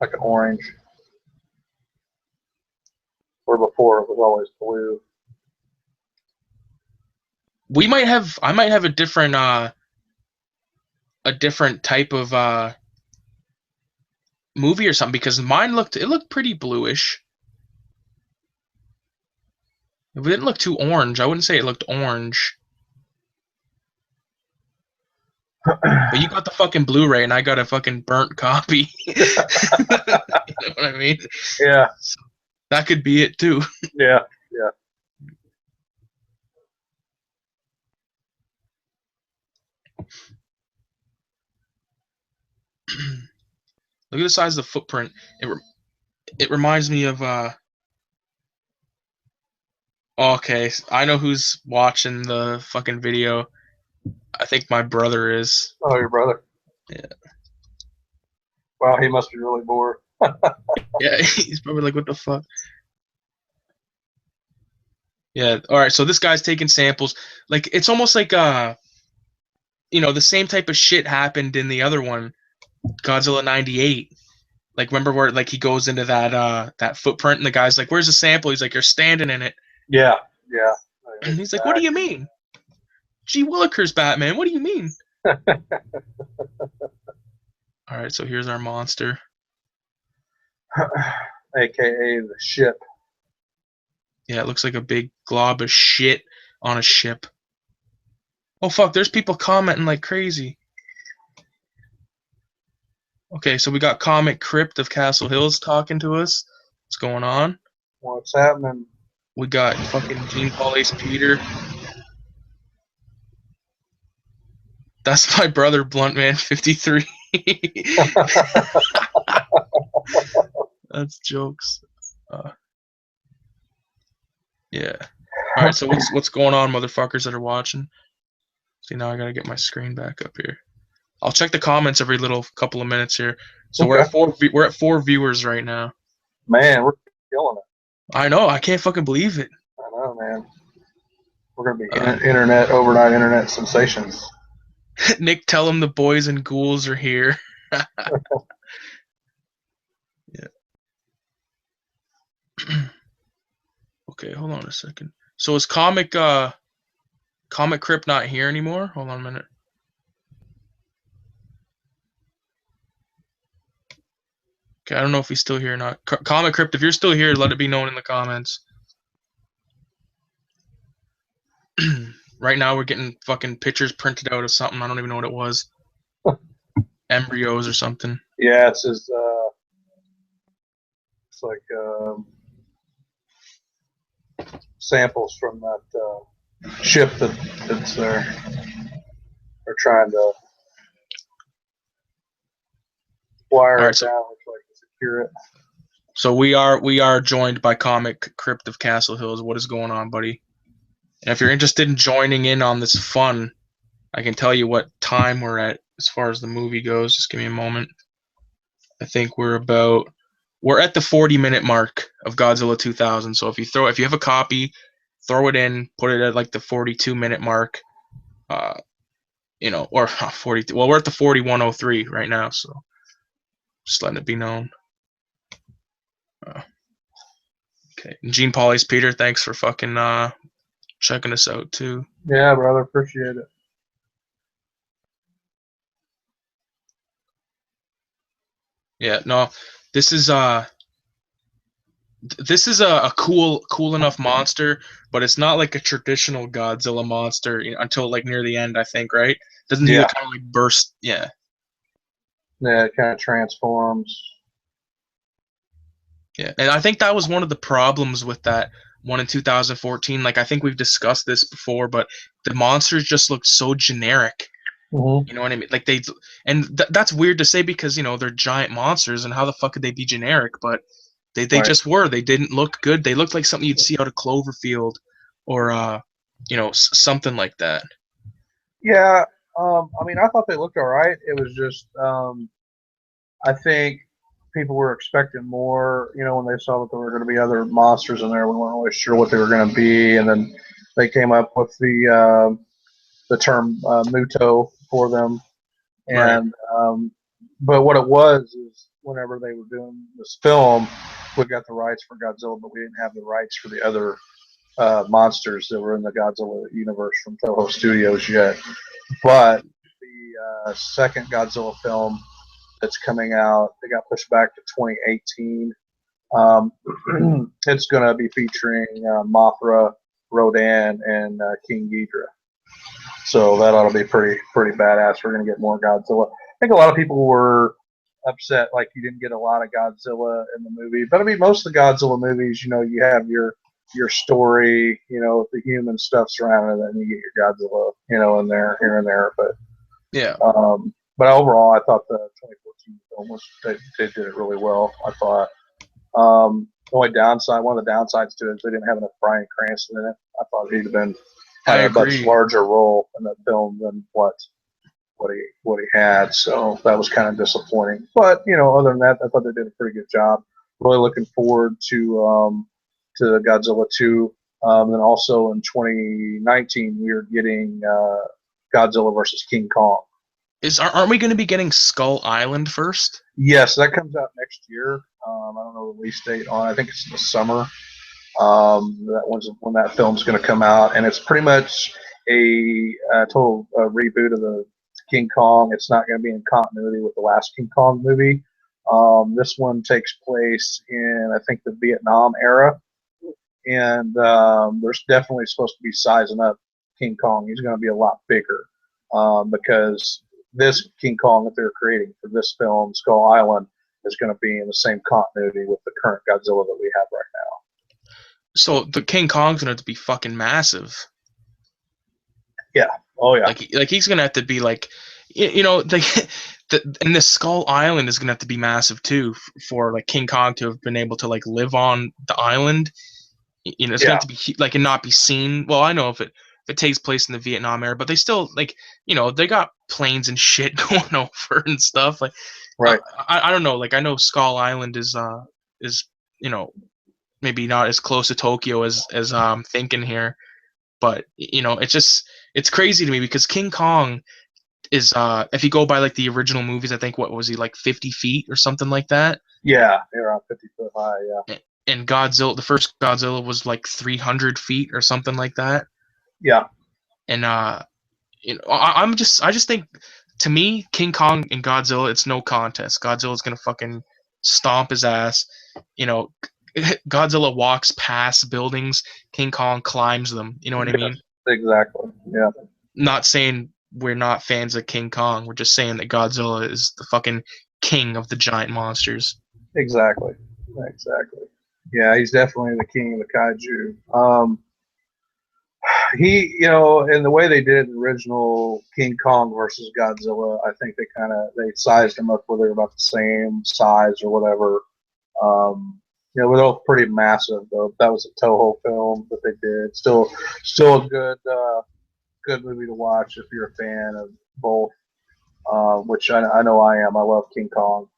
like an orange. Where before it was always blue. I might have a different type of movie or something, because mine looked pretty bluish. It didn't look too orange. I wouldn't say it looked orange. But you got the fucking Blu-ray and I got a fucking burnt copy. You know what I mean? Yeah. So that could be it too. Yeah. Yeah. Look at the size of the footprint. It reminds me of okay, I know who's watching the fucking video. I think my brother is. Oh, your brother. Yeah. Wow, he must be really bored. Yeah, he's probably like, what the fuck? Yeah, alright, so this guy's taking samples. Like, it's almost like, you know, the same type of shit happened in the other one, Godzilla 98. Like, remember where, like, he goes into that footprint and the guy's like, where's the sample? He's like, you're standing in it. Yeah, yeah. And he's like, what do you mean? Gee Willikers, Batman, what do you mean? Alright, so here's our monster. AKA the ship. Yeah, it looks like a big glob of shit on a ship. Oh fuck, there's people commenting like crazy. Okay, so we got Comic Crypt of Castle Hills talking to us. What's going on? What's happening? We got fucking Gene Paul Ace Peter. That's my brother, Bluntman53. That's jokes. Yeah. All right. So what's going on, motherfuckers that are watching? See, now I gotta get my screen back up here. I'll check the comments every little couple of minutes here. So Okay. we're at 4 viewers right now. Man, we're killing it. I know. I can't fucking believe it. I know, man. We're gonna be overnight internet sensations. Nick, tell him the boys and ghouls are here. Yeah. Okay, hold on a second. So is Comic Crypt not here anymore? Hold on a minute. Okay, I don't know if he's still here or not. Comic Crypt, if you're still here, let it be known in the comments. Right now we're getting fucking pictures printed out of something. I don't even know what it was. Embryos or something. Yeah, it's his. It's like samples from that ship that's there. They're trying to wire All it right, so down, like to secure it. So we are joined by Comic Crypt of Castle Hills. What is going on, buddy? And if you're interested in joining in on this fun, I can tell you what time we're at as far as the movie goes. Just give me a moment. I think we're at the 40-minute mark of Godzilla 2000. So if you have a copy, throw it in, put it at like the 42-minute mark. Or 42. Well, we're at the 41:03 right now, so just letting it be known. Okay. And Gene Polly's Peter, thanks for fucking checking us out too. Yeah, brother, appreciate it. Yeah, no, this is a cool enough monster, but it's not like a traditional Godzilla monster until like near the end, I think, right? Doesn't he like kind of like burst? Yeah. Yeah, it kind of transforms. Yeah, and I think that was one of the problems with that one in 2014. Like I think we've discussed this before, but the monsters just looked so generic. Mm-hmm. You know what I mean? Like that's weird to say because they're giant monsters, and how the fuck could they be generic? But they Right. just were. They didn't look good. They looked like something you'd see out of Cloverfield, or something like that. Yeah, I mean, I thought they looked all right. It was just, I think people were expecting more. When they saw that there were going to be other monsters in there, we weren't really sure what they were going to be, and then they came up with the term Muto for them. And but what it was is whenever they were doing this film, we got the rights for Godzilla, but we didn't have the rights for the other monsters that were in the Godzilla universe from Toho Studios yet. But the second Godzilla film that's coming out, they got pushed back to 2018. It's going to be featuring Mothra, Rodan, and King Ghidorah. So that ought to be pretty badass. We're going to get more Godzilla. I think a lot of people were upset like you didn't get a lot of Godzilla in the movie, but I mean most of the Godzilla movies, you have your story, the human stuff surrounding it, and you get your Godzilla, in there here and there. But Yeah. But overall, I thought the 2014 film they did it really well. I thought. One of the downsides to it is they didn't have enough Bryan Cranston in it. I thought he'd have been had a much larger role in that film than what he had. So that was kind of disappointing. But other than that, I thought they did a pretty good job. Really looking forward to Godzilla 2. Then also in 2019, we are getting Godzilla versus King Kong. Aren't we going to be getting Skull Island first? Yes, that comes out next year. I don't know the release date on. I think it's in the summer. That one's when that film's going to come out, and it's pretty much a total reboot of the King Kong. It's not going to be in continuity with the last King Kong movie. This one takes place in, I think, the Vietnam era, and there's definitely supposed to be sizing up King Kong. He's going to be a lot bigger because this King Kong that they're creating for this film, Skull Island, is going to be in the same continuity with the current Godzilla that we have right now. So the King Kong's going to have to be fucking massive. Yeah. Oh yeah. Like he's going to have to be like, and the Skull Island is going to have to be massive too for like King Kong to have been able to like live on the island. It's going to have to be like and not be seen. Well, I know if it takes place in the Vietnam era, but they still like they got planes and shit going over and stuff. Like, right. I don't know. Like I know Skull Island is maybe not as close to Tokyo as I'm thinking here, but it's crazy to me because King Kong is if you go by like the original movies, I think what was he like 50 feet or something like that. Yeah, they're around 50 foot high. Yeah. And Godzilla, the first Godzilla was like 300 feet or something like that. Yeah. And I just think, to me, King Kong and Godzilla, it's no contest. Godzilla's gonna fucking stomp his ass. You know, Godzilla walks past buildings, King Kong climbs them. You know what I mean? Exactly. Yeah. Not saying we're not fans of King Kong. We're just saying that Godzilla is the fucking king of the giant monsters. Exactly. Exactly. Yeah, he's definitely the king of the kaiju. He, in the way they did original King Kong versus Godzilla, I think they sized them up where they're about the same size or whatever. They're both pretty massive though. That was a Toho film that they did. Still a good movie to watch if you're a fan of both. Which I know I am. I love King Kong.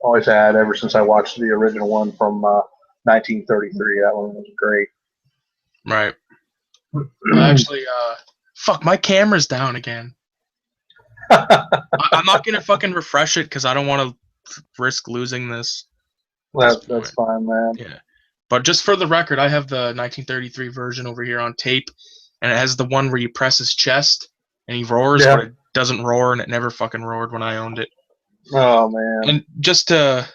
Always had ever since I watched the original one from 1933. That one was great. Right. Actually, fuck, my camera's down again. I'm not gonna fucking refresh it because I don't want to risk losing this. That's fine, man. Yeah, but just for the record, I have the 1933 version over here on tape, and it has the one where you press his chest and he roars, but it doesn't roar, and it never fucking roared when I owned it. Oh man! And just to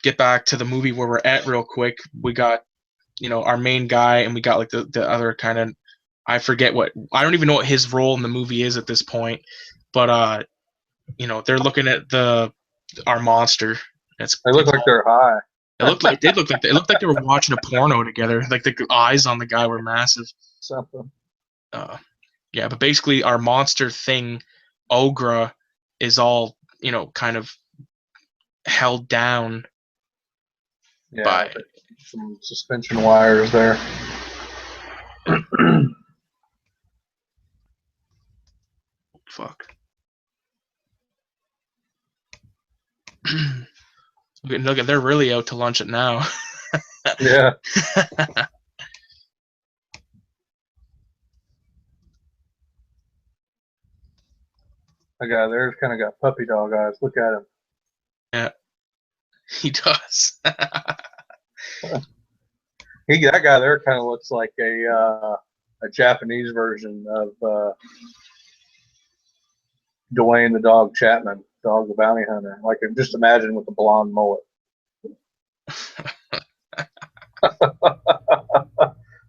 get back to the movie where we're at real quick, we got our main guy, and we got like the other kind of, I don't even know what his role in the movie is at this point, but they're looking at our monster. They look like they're high. It looked like they were watching a porno together. Like the eyes on the guy were massive. Something. Yeah, but basically our monster thing, Ogra, is all kind of held down by some suspension wires there. Fuck. Look at, they're really out to lunch it now. Yeah. That guy there's kind of got puppy dog eyes. Look at him. Yeah, he does. That guy there kind of looks like a Japanese version of Dwayne the Dog Chapman, Dog the Bounty Hunter. Like, just imagine with the blonde mullet.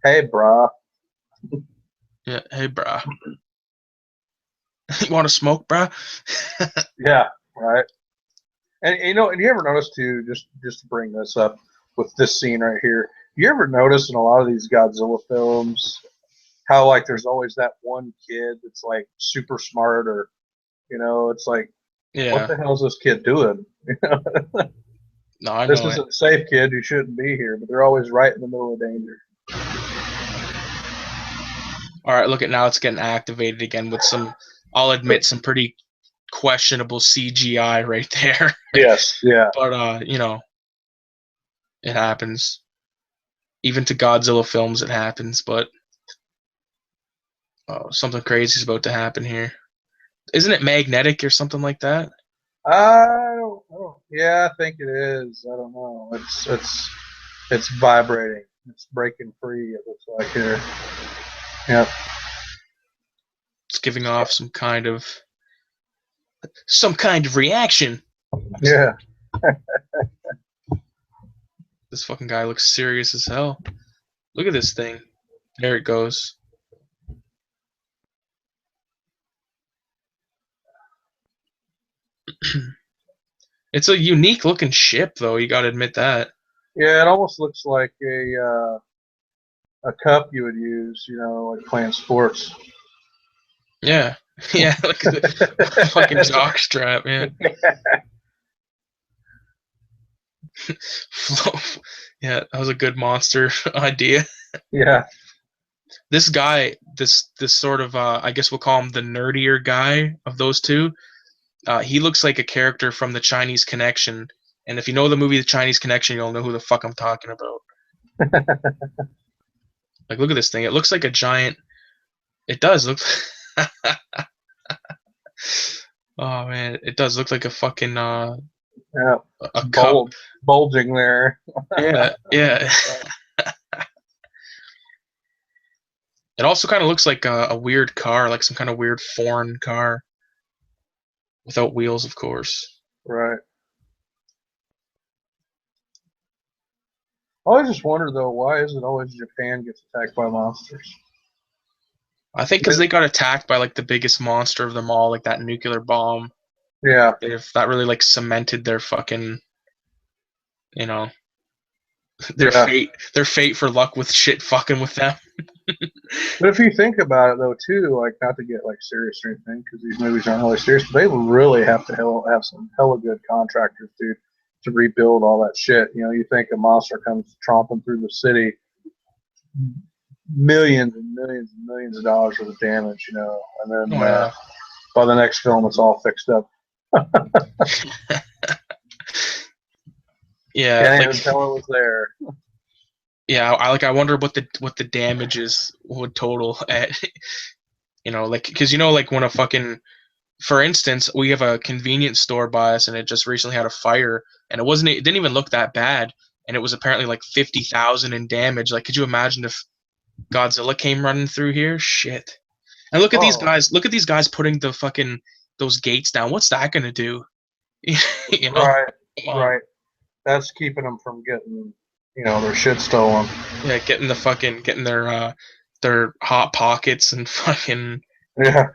Hey, brah. Yeah, hey, brah. You want to smoke, brah? Yeah, right. And and you ever notice too, just to bring this up with this scene right here, you ever notice in a lot of these Godzilla films how like there's always that one kid that's like super smart, or it's like, what the hell is this kid doing? No, I know this isn't safe, kid. You shouldn't be here. But they're always right in the middle of danger. All right, look at now. It's getting activated again with some, I'll admit, some pretty questionable CGI right there. Yes, yeah. But it happens. Even to Godzilla films, it happens. But something crazy is about to happen here. Isn't it magnetic or something like that? I don't. Yeah, I think it is. I don't know. It's vibrating. It's breaking free. It looks like here. Yep. It's giving off some kind of reaction. Yeah. This fucking guy looks serious as hell. Look at this thing. There it goes. It's a unique looking ship, though. You gotta admit that. Yeah, it almost looks like a cup you would use, like playing sports. Yeah, yeah, like a fucking jock strap, man. Yeah, that was a good monster idea. Yeah. This guy, this sort of, I guess we'll call him the nerdier guy of those two. He looks like a character from The Chinese Connection, and if you know the movie The Chinese Connection, you'll know who the fuck I'm talking about. Like, look at this thing. It looks like a giant. It does look. Oh man, it does look like a fucking Yeah, a cup. bulging there. Yeah, yeah. It also kind of looks like a weird car, like some kind of weird foreign car without wheels, of course. Right. I always just wonder though, why is it always Japan gets attacked by monsters? I think because they got attacked by like the biggest monster of them all, like that nuclear bomb. Yeah. That really like cemented their fucking, you know, Yeah. their fate for luck with shit fucking with them. But if you think about it though, too, like not to get like serious or anything, because these movies aren't really serious, but they really have to have some hella good contractors, dude, to rebuild all that shit. You know, you think a monster comes tromping through the city, millions and millions and millions of dollars worth of damage, you know, and then Oh yeah. by the next film, it's all fixed up. Yeah, Can't like even tell it was there. yeah, I wonder what the damages would total at, you know, like because you know like when a fucking, for instance, we have a convenience store by us and it just recently had a fire and it didn't even look that bad and it was apparently like 50,000 in damage. Like, could you imagine if Godzilla came running through here? Shit. And look at these Oh, guys. Look at these guys putting the fucking those gates down. What's that gonna do? You know? right, Come on. right. That's keeping them from getting, you know, their shit stolen. Yeah, getting their hot pockets and fucking, Yeah, you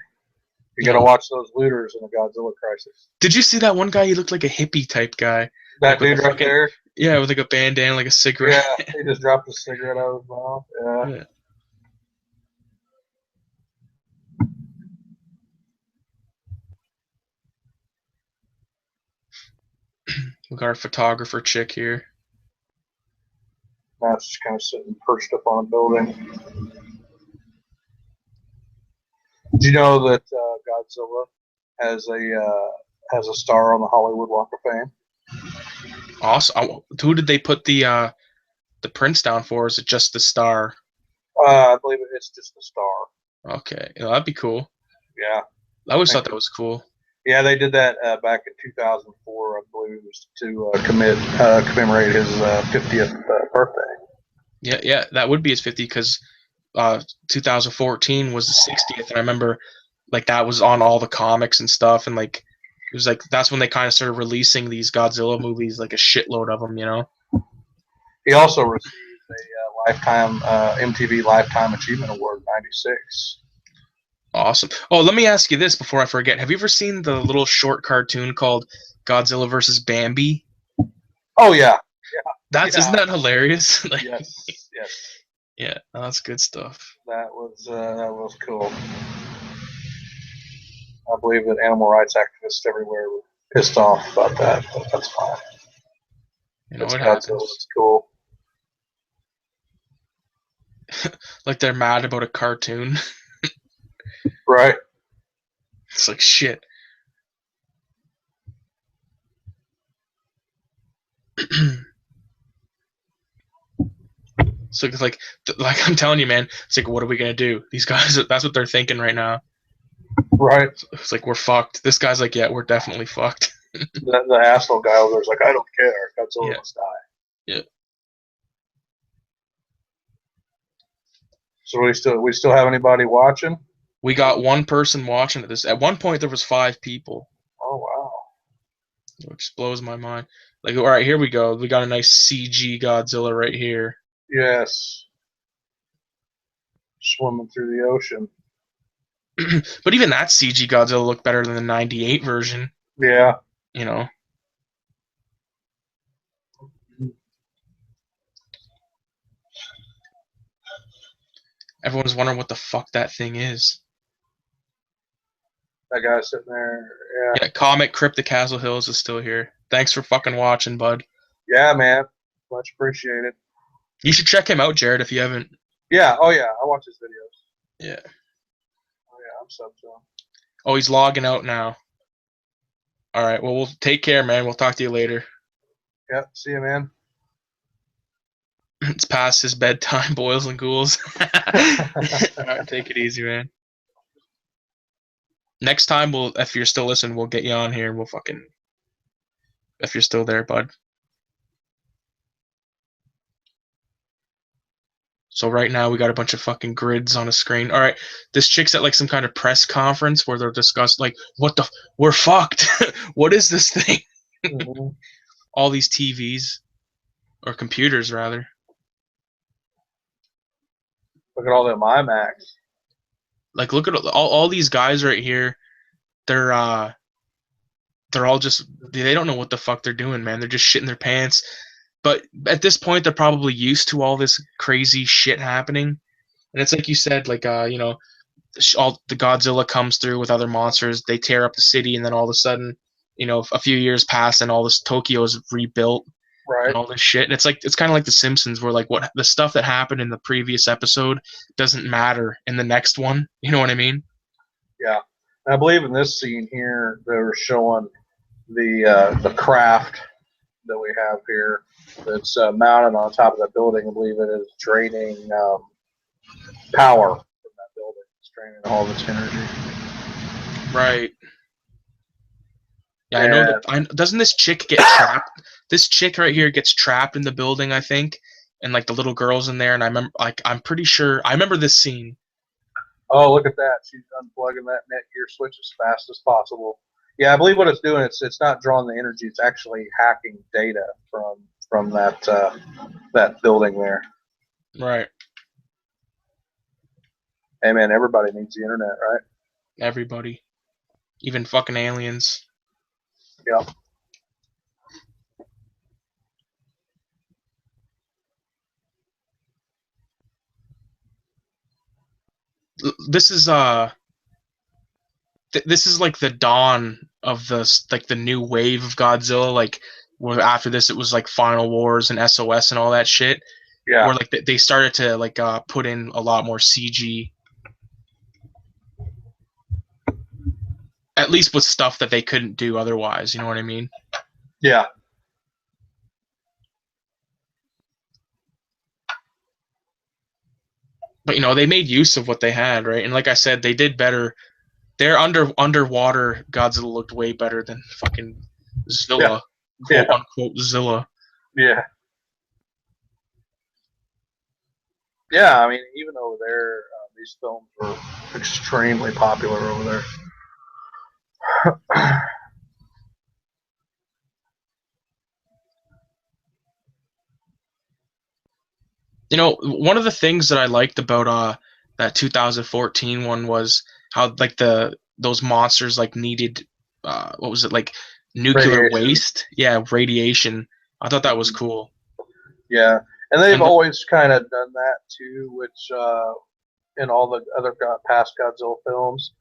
you got to know. watch those looters in a Godzilla crisis. Did you see that one guy? He looked like a hippie type guy, like That with a dude right fucking, there. yeah, with like a bandana, like a cigarette. Yeah, he just dropped a cigarette out of his mouth. Yeah. Yeah. We got our photographer chick here. Now it's just kind of sitting perched up on a building. Do you know that Godzilla has a star on the Hollywood Walk of Fame? Awesome. Who did they put the prints down for? Is it just the star? I believe it's just a star. Okay, yeah, that'd be cool. Yeah, I always I thought think that was cool. yeah, they did that back in 2004, I believe it was to commemorate his 50th birthday. Yeah, yeah, that would be his 50 because 2014 was the 60th, and I remember like that was on all the comics and stuff, and like it was like that's when they kind of started releasing these Godzilla movies, like a shitload of them, you know. He also received a lifetime MTV Lifetime Achievement Award in '96. Awesome. Oh, let me ask you this before I forget. Have you ever seen the little short cartoon called Godzilla versus Bambi? Oh yeah, That's yeah, isn't that hilarious? Like, yes, yes. yeah, that's good stuff. That was cool. I believe that animal rights activists everywhere were pissed off about that, but that's fine. You know It's what Godzilla. happens? It's cool. Like they're mad about a cartoon. Right. It's like shit. So it's like I'm telling you, man. It's like, what are we gonna do? These guys, that's what they're thinking right now. Right. It's like we're fucked. This guy's like, yeah, we're definitely fucked. The asshole guy over there's like, I don't care. Godzilla Yeah, must die. yeah. So we still have anybody watching? We got one person watching this. At one point, there was 5 people, Oh wow. which blows my mind. Like, all right, here we go. We got a nice CG Godzilla right here. Yes. Swimming through the ocean. But even that CG Godzilla looked better than the '98 version. Yeah. You know. Everyone's wondering what the fuck that thing is. That guy sitting there. Yeah. Yeah, Comic Crypt the Castle Hills is still here. Thanks for fucking watching, bud. Yeah, man. Much appreciated. You should check him out, Jared, if you haven't. Yeah. Oh yeah. I watch his videos. Yeah. Oh yeah. I'm sub to him. Oh, he's logging out now. All right. Well, we'll take care, man. We'll talk to you later. Yeah. See you, man. It's past his bedtime, boils and ghouls. All right, take it easy, man. Next time, if you're still listening, we'll get you on here. We'll fucking, if you're still there, bud. So right now we got a bunch of fucking grids on a screen. All right, this chick's at like some kind of press conference where they're discussing like, we're fucked. What is this thing? Mm-hmm. All these TVs or computers rather. Look at all them IMAX. Like, look at all these guys right here. They're all just, they don't know what the fuck they're doing, man. They're just shitting their pants. But at this point, they're probably used to all this crazy shit happening. And it's like you said, like, all the Godzilla comes through with other monsters. They tear up the city, and then all of a sudden, a few years pass, and all this Tokyo is rebuilt, right? And all this shit. And it's kind of like The Simpsons, where like what the stuff that happened in the previous episode doesn't matter in the next one. You know what I mean? Yeah, and I believe in this scene here, they were showing the craft that we have here that's mounted on top of that building. I believe it is draining power from that building. It's draining all of its energy. Right. Yeah, I know that. Doesn't this chick get trapped? This chick right here gets trapped in the building, I think, and like the little girl's in there. And I remember, like, I'm pretty sure I remember this scene. Oh, look at that! She's unplugging that Netgear switch as fast as possible. Yeah, I believe what it's doing, it's not drawing the energy, it's actually hacking data from that building there. Right. Hey man, everybody needs the internet, right? Everybody. Even fucking aliens. Yeah. This is this is like the dawn of the new wave of Godzilla. Like, where after this it was like Final Wars and SOS and all that shit. Yeah. Where like they started to like put in a lot more CG. At least with stuff that they couldn't do otherwise. You know what I mean? Yeah. But they made use of what they had, right? And like I said, they did better. Their underwater Godzilla looked way better than fucking Zilla, quote unquote Zilla. Yeah. Yeah, I mean, even over there, these films were extremely popular over there. One of the things that I liked about that 2014 one was how like those monsters like needed what was it, like nuclear waste? Yeah, radiation. I thought that was cool. Yeah, and they've always kind of done that too, which in all the other past Godzilla films,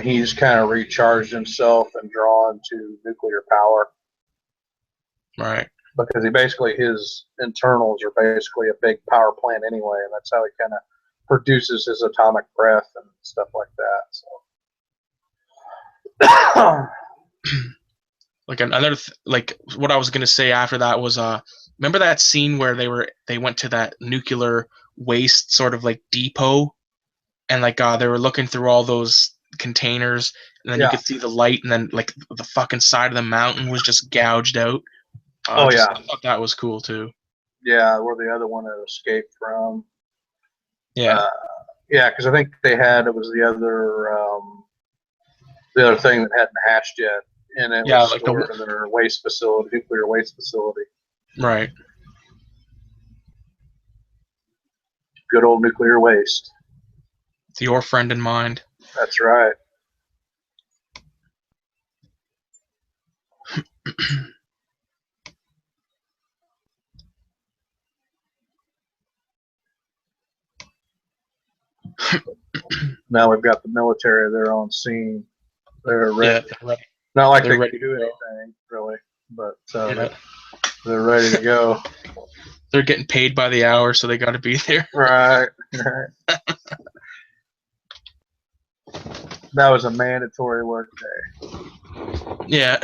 he's kind of recharged himself and drawn to nuclear power. Right. Because his internals are basically a big power plant anyway, and that's how he kind of produces his atomic breath and stuff like that. So, like another like what I was gonna say after that was remember that scene where they went to that nuclear waste sort of like depot, and like they were looking through all those containers, and then you could see the light, and then like the fucking side of the mountain was just gouged out. I thought that was cool too. Yeah, where the other one had escaped from. Yeah. Yeah, because I think it was the other thing that hadn't hatched yet, and it was stored in their waste facility, nuclear waste facility. Right. Good old nuclear waste. It's your friend and mine. That's right. Now we've got the military there on scene. They're ready. Yeah, they're ready. Not like they can do anything, really, but they're ready to go. They're getting paid by the hour, so they got to be there. Right. That was a mandatory work day. Yeah.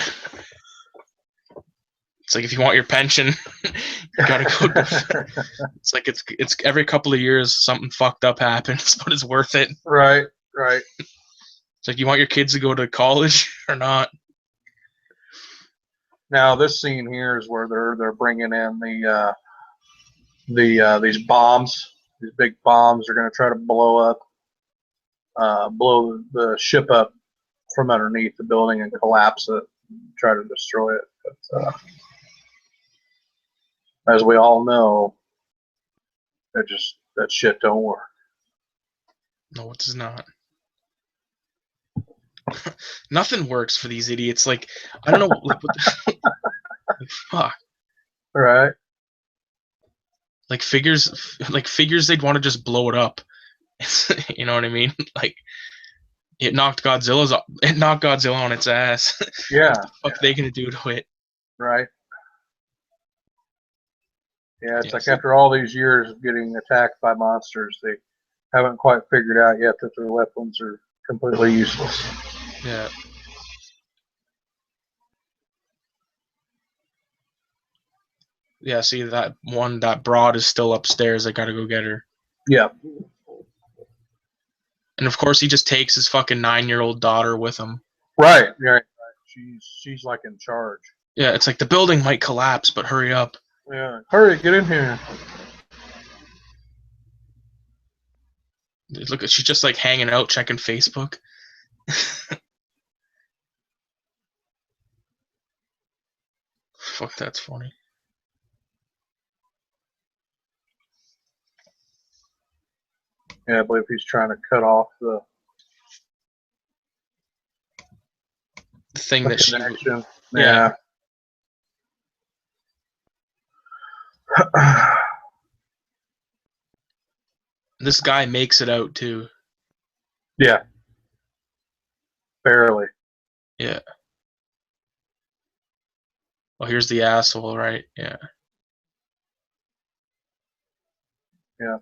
It's like if you want your pension, you gotta go. It's like it's every couple of years something fucked up happens, but it's worth it. Right. It's like, you want your kids to go to college or not? Now this scene here is where they're bringing in these bombs. These big bombs are going to try to blow the ship up from underneath the building and collapse it, try to destroy it. But as we all know, that shit don't work. No, it does not. Nothing works for these idiots. Like, I don't know, like, what the, like, fuck. Right. Like figures they'd want to just blow it up. You know what I mean? Like, it knocked Godzilla on its ass. Yeah. What the fuck are they gonna do to it? Right. Yeah, it's like after all these years of getting attacked by monsters, they haven't quite figured out yet that their weapons are completely useless. Yeah. Yeah, see, that broad is still upstairs. I gotta go get her. Yeah. And of course he just takes his fucking 9-year-old daughter with him. Right. Right. She's like in charge. Yeah, it's like the building might collapse, but hurry up. Yeah. Hurry, get in here. Look, she's just like hanging out, checking Facebook. Fuck, that's funny. Yeah, I believe he's trying to cut off the thing that connection. Yeah. This guy makes it out too. Yeah. Barely. Yeah. Well, here's the asshole, right? Yeah. Yeah.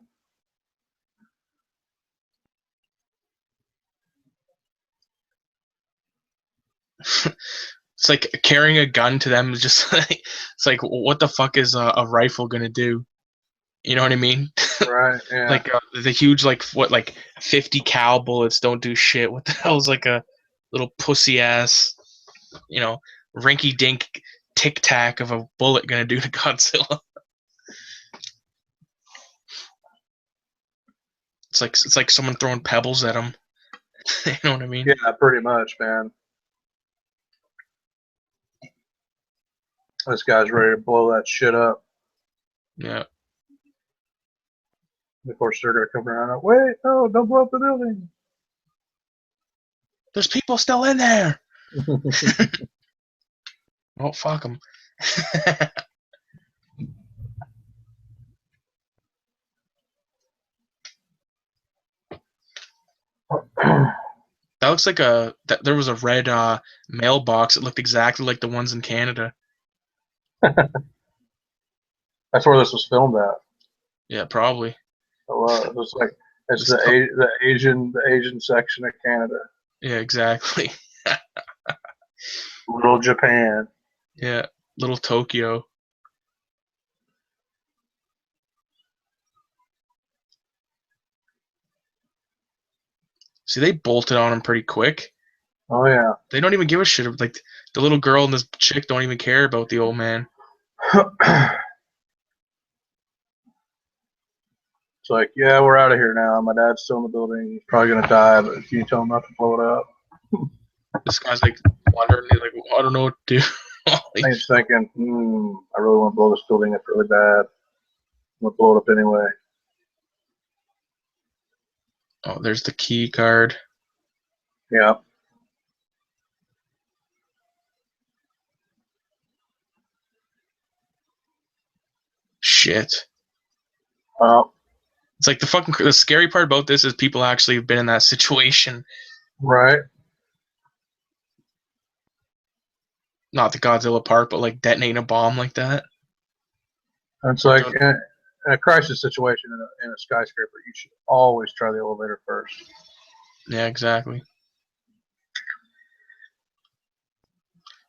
It's like carrying a gun to them is just like, it's like, what the fuck is a rifle gonna do? You know what I mean? Right. Yeah. Like the huge, like, what, like 50 cal bullets don't do shit. What the hell is like a little pussy ass, you know, rinky dink tic tac of a bullet gonna do to Godzilla? It's like someone throwing pebbles at him. You know what I mean? Yeah, pretty much, man. This guy's ready to blow that shit up. Yeah. Of course, they're gonna come around. Wait, no, don't blow up the building. There's people still in there. Oh, fuck them. That looks like there was a red mailbox. It looked exactly like the ones in Canada. That's where this was filmed at. Yeah, probably. It was like it's the Asian section of Canada. Yeah, exactly. Little Japan. Yeah, little Tokyo. See, they bolted on him pretty quick. Oh yeah. They don't even give a shit. Like, the little girl and this chick don't even care about the old man. It's like, yeah, we're out of here now. My dad's still in the building. He's probably gonna die, but can you tell him not to blow it up? This guy's like wondering. He's like, I don't know what to do. He's thinking, I really want to blow this building up really bad. I'm gonna blow it up anyway. Oh, there's the key card. Yeah. Shit. It's like the scary part about this is people actually have been in that situation. Right. Not the Godzilla part, but like detonating a bomb like that. It's like in a crisis situation in a skyscraper, you should always try the elevator first. Yeah, exactly.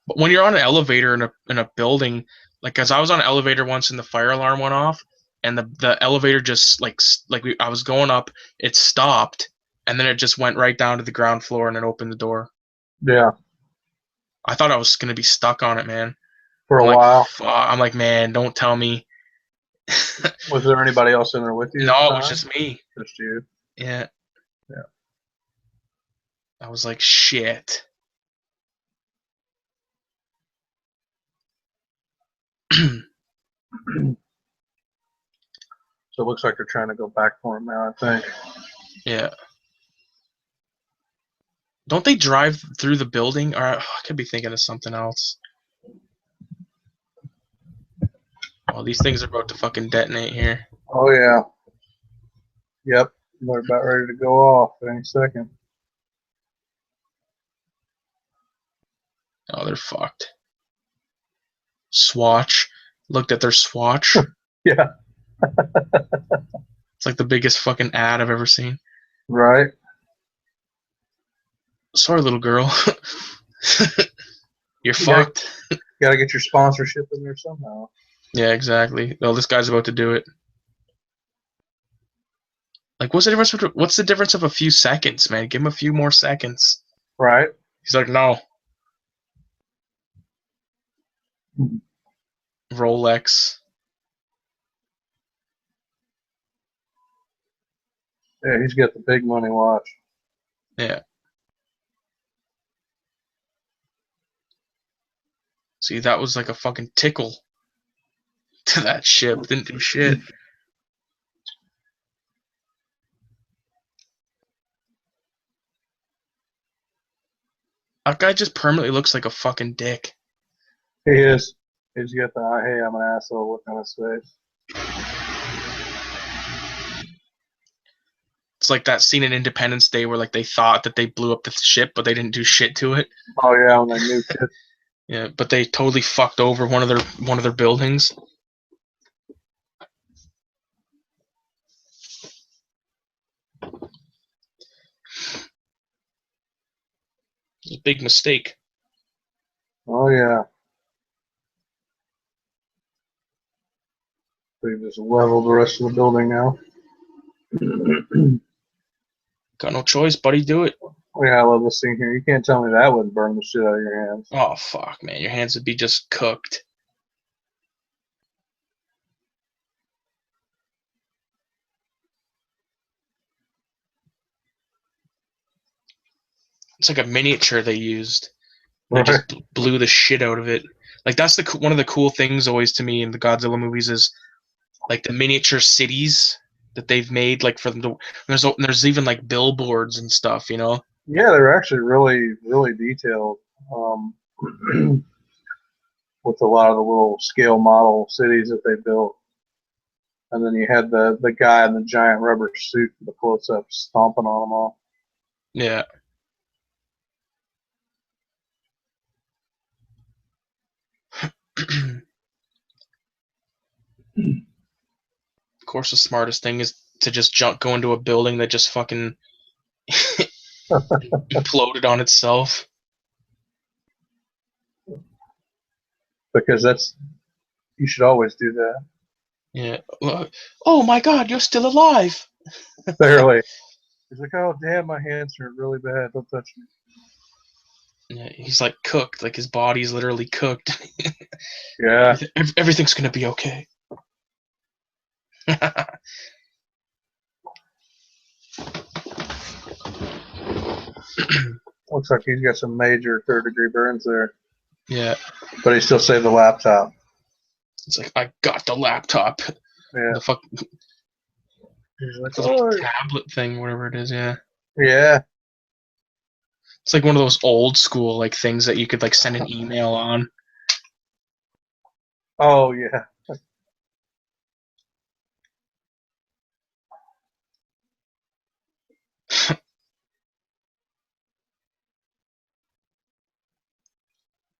But when you're on an elevator in a building, like, as I was on an elevator once and the fire alarm went off, and the elevator just I was going up, it stopped, and then it just went right down to the ground floor and it opened the door. Yeah. I thought I was gonna be stuck on it, man. For a I'm like, while. I'm like, man, don't tell me. Was there anybody else in there with you? No, it was just me. Just you. Yeah. Yeah. I was like, shit. So it looks like they're trying to go back for him now, I think. Yeah. Don't they drive through the building? Or I could be thinking of something else. Oh, these things are about to fucking detonate here. Oh, yeah. Yep. They're about ready to go off any second. Oh, they're fucked. Swatch. Looked at their swatch. Yeah. It's like the biggest fucking ad I've ever seen. Right. Sorry, little girl. You're fucked. Gotta get your sponsorship in there somehow. Yeah, exactly. Oh, this guy's about to do it. Like, what's the difference of a few seconds, man? Give him a few more seconds. Right. He's like, no. Rolex. Yeah, he's got the big money watch. Yeah. See, that was like a fucking tickle to that ship. Didn't do shit. That guy just permanently looks like a fucking dick. He is. He's got the hey, I'm an asshole look on his face. It's like that scene in Independence Day where like they thought that they blew up the ship, but they didn't do shit to it. Oh yeah, when they nuked it. Yeah, but they totally fucked over one of their buildings. It's a big mistake. Oh yeah. They just leveled the rest of the building now. Got no choice, buddy. Do it. Yeah, I love this scene here. You can't tell me that wouldn't burn the shit out of your hands. Oh fuck, man, your hands would be just cooked. It's like a miniature they used. They just blew the shit out of it. Like that's one of the cool things always to me in the Godzilla movies is like the miniature cities that they've made. Like for them to there's even like billboards and stuff, you know. Yeah, they're actually really, really detailed with a lot of the little scale model cities that they built. And then you had the guy in the giant rubber suit for the close-up stomping on them all. Yeah. Of course, the smartest thing is to just go into a building that just fucking imploded on itself. Because you should always do that. Yeah. Oh my God, you're still alive. Barely. He's like, oh damn, my hands hurt really bad. Don't touch me. Yeah, he's like cooked. Like his body's literally cooked. Yeah. Everything's gonna be okay. Looks like he's got some major third-degree burns there. Yeah. But he still saved the laptop. It's like, I got the laptop. Yeah. The fuck. He's like, The little tablet thing, whatever it is, yeah. Yeah. It's like one of those old school like things that you could like send an email on. Oh yeah.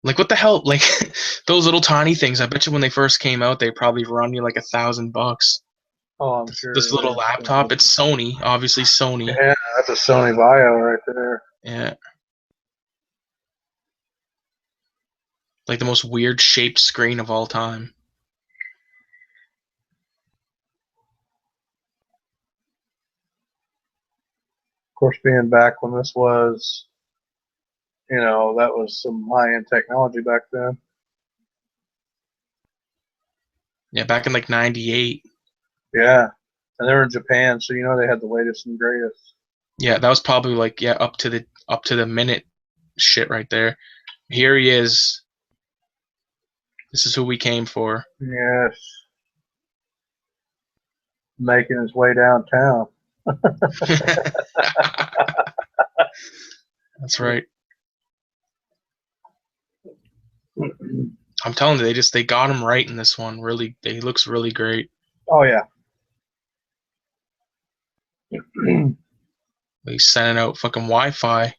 Like what the hell? Like those little tiny things. I bet you when they first came out, they probably run you like $1,000. Oh, I'm sure. This little laptop. It's Sony, obviously Sony. Yeah, that's a Sony Vaio right there. Yeah. Like the most weird shaped screen of all time. course, being back when this was, that was some high-end technology back then. Yeah, back in like '98. Yeah, and they were in Japan, so they had the latest and greatest. Yeah, that was probably like up to the minute shit right there. Here he is. This is who we came for. Yes, making his way downtown. That's right. I'm telling you, they got him right in this one. Really, he looks really great. Oh yeah. He's sending out fucking Wi-Fi.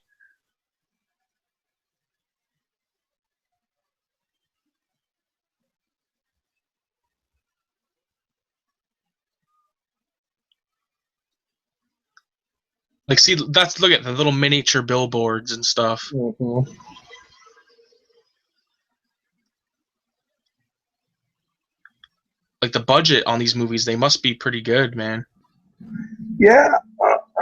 Like, see, look at the little miniature billboards and stuff. Mm-hmm. Like, the budget on these movies, they must be pretty good, man. Yeah,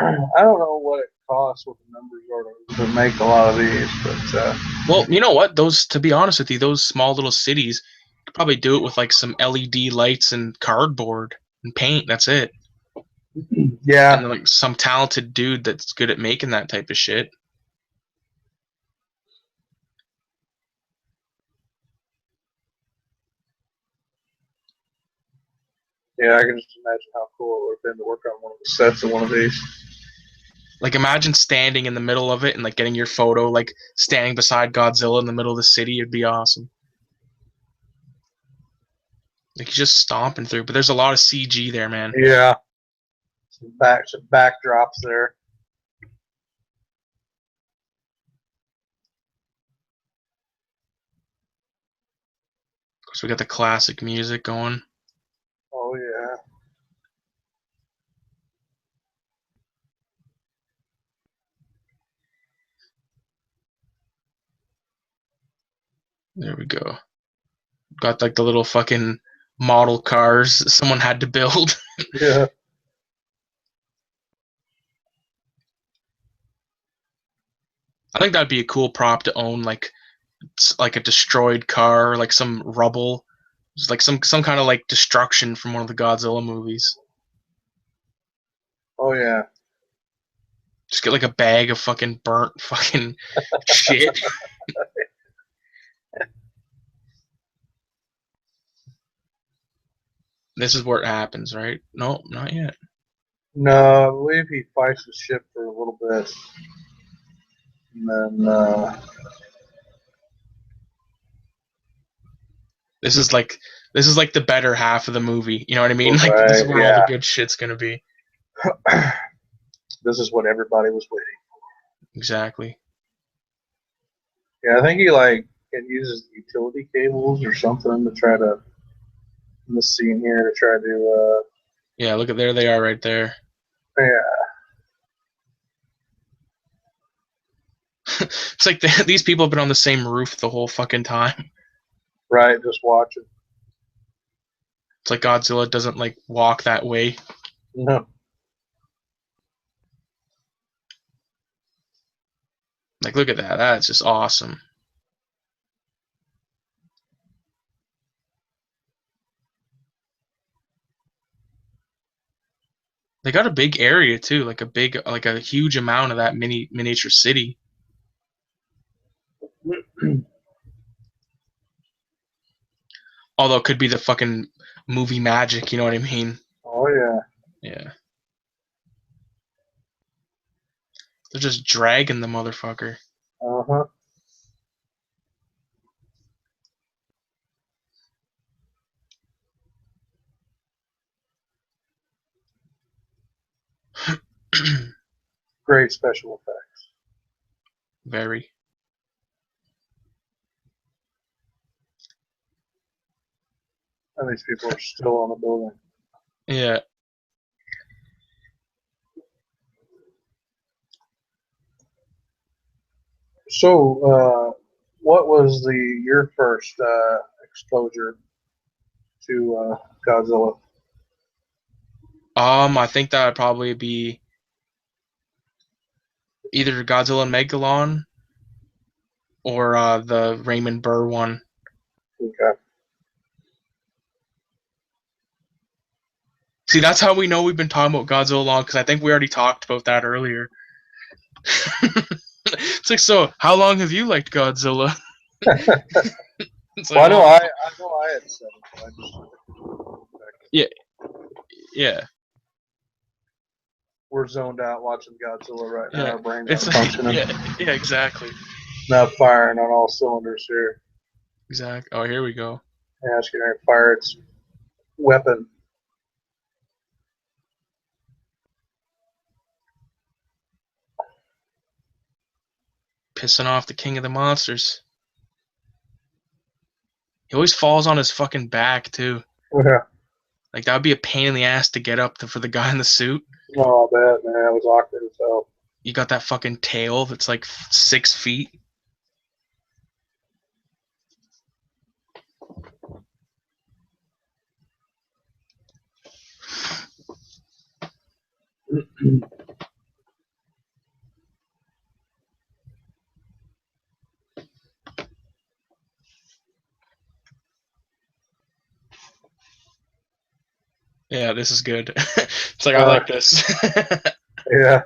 I don't know what it costs, what the numbers are to make a lot of these, but well, you know what? To be honest with you, those small little cities could probably do it with like some LED lights and cardboard and paint. That's it. yeah, And then, like some talented dude that's good at making that type of shit. yeah, I can just imagine how cool it would have been to work on one of the sets of one of these. Like, imagine standing in the middle of it and like getting your photo, like standing beside Godzilla in the middle of the city. It'd be awesome. Like, you're just stomping through, but there's a lot of CG there, man. Yeah, some backdrops there. Of course, we got the classic music going. Oh yeah. There we go. Got like the little fucking model cars someone had to build. Yeah. I think that'd be a cool prop to own, like a destroyed car, or like some rubble, just like some kind of like destruction from one of the Godzilla movies. Oh yeah. Just get like a bag of fucking burnt fucking shit. This is where it happens, right? No, not yet. No, I believe he fights the ship for a little bit, and then This is like the better half of the movie. You know what I mean? Like, this is right, where all the good shit's gonna be. this is what everybody was waiting. Exactly. Yeah, I think he uses utility cables or something to try to in the scene here to try to Yeah, look at there they are right there. yeah. It's like these people have been on the same roof the whole fucking time. Right, just watching. It's like Godzilla doesn't like walk that way. No. Like, look at that. That's just awesome. They got a big area too, like a huge amount of that miniature city. Although it could be the fucking movie magic, you know what I mean? Oh yeah. Yeah. They're just dragging the motherfucker. Uh-huh. Great special effects. Very. And these people are still on the building. Yeah. So, what was your first exposure to Godzilla? I think that would probably be Either Godzilla and Megalon or the Raymond Burr one. Okay. See, that's how we know we've been talking about Godzilla long, because I think we already talked about that earlier. It's like, so how long have you liked Godzilla? It's like, Well, I know I had said it, but I just yeah. We're zoned out watching Godzilla right now. Yeah. Our brains It's aren't functioning. yeah, exactly. Not firing on all cylinders here. Exactly. Oh, here we go. Yeah, it's going to fire its weapon. Pissing off the king of the monsters. He always falls on his fucking back, too. Yeah. Like, that would be a pain in the ass to get up for the guy in the suit. Oh, I bet, man. It was awkward as hell. You got that fucking tail that's like 6 feet. Yeah, this is good. It's like, I like this. Yeah.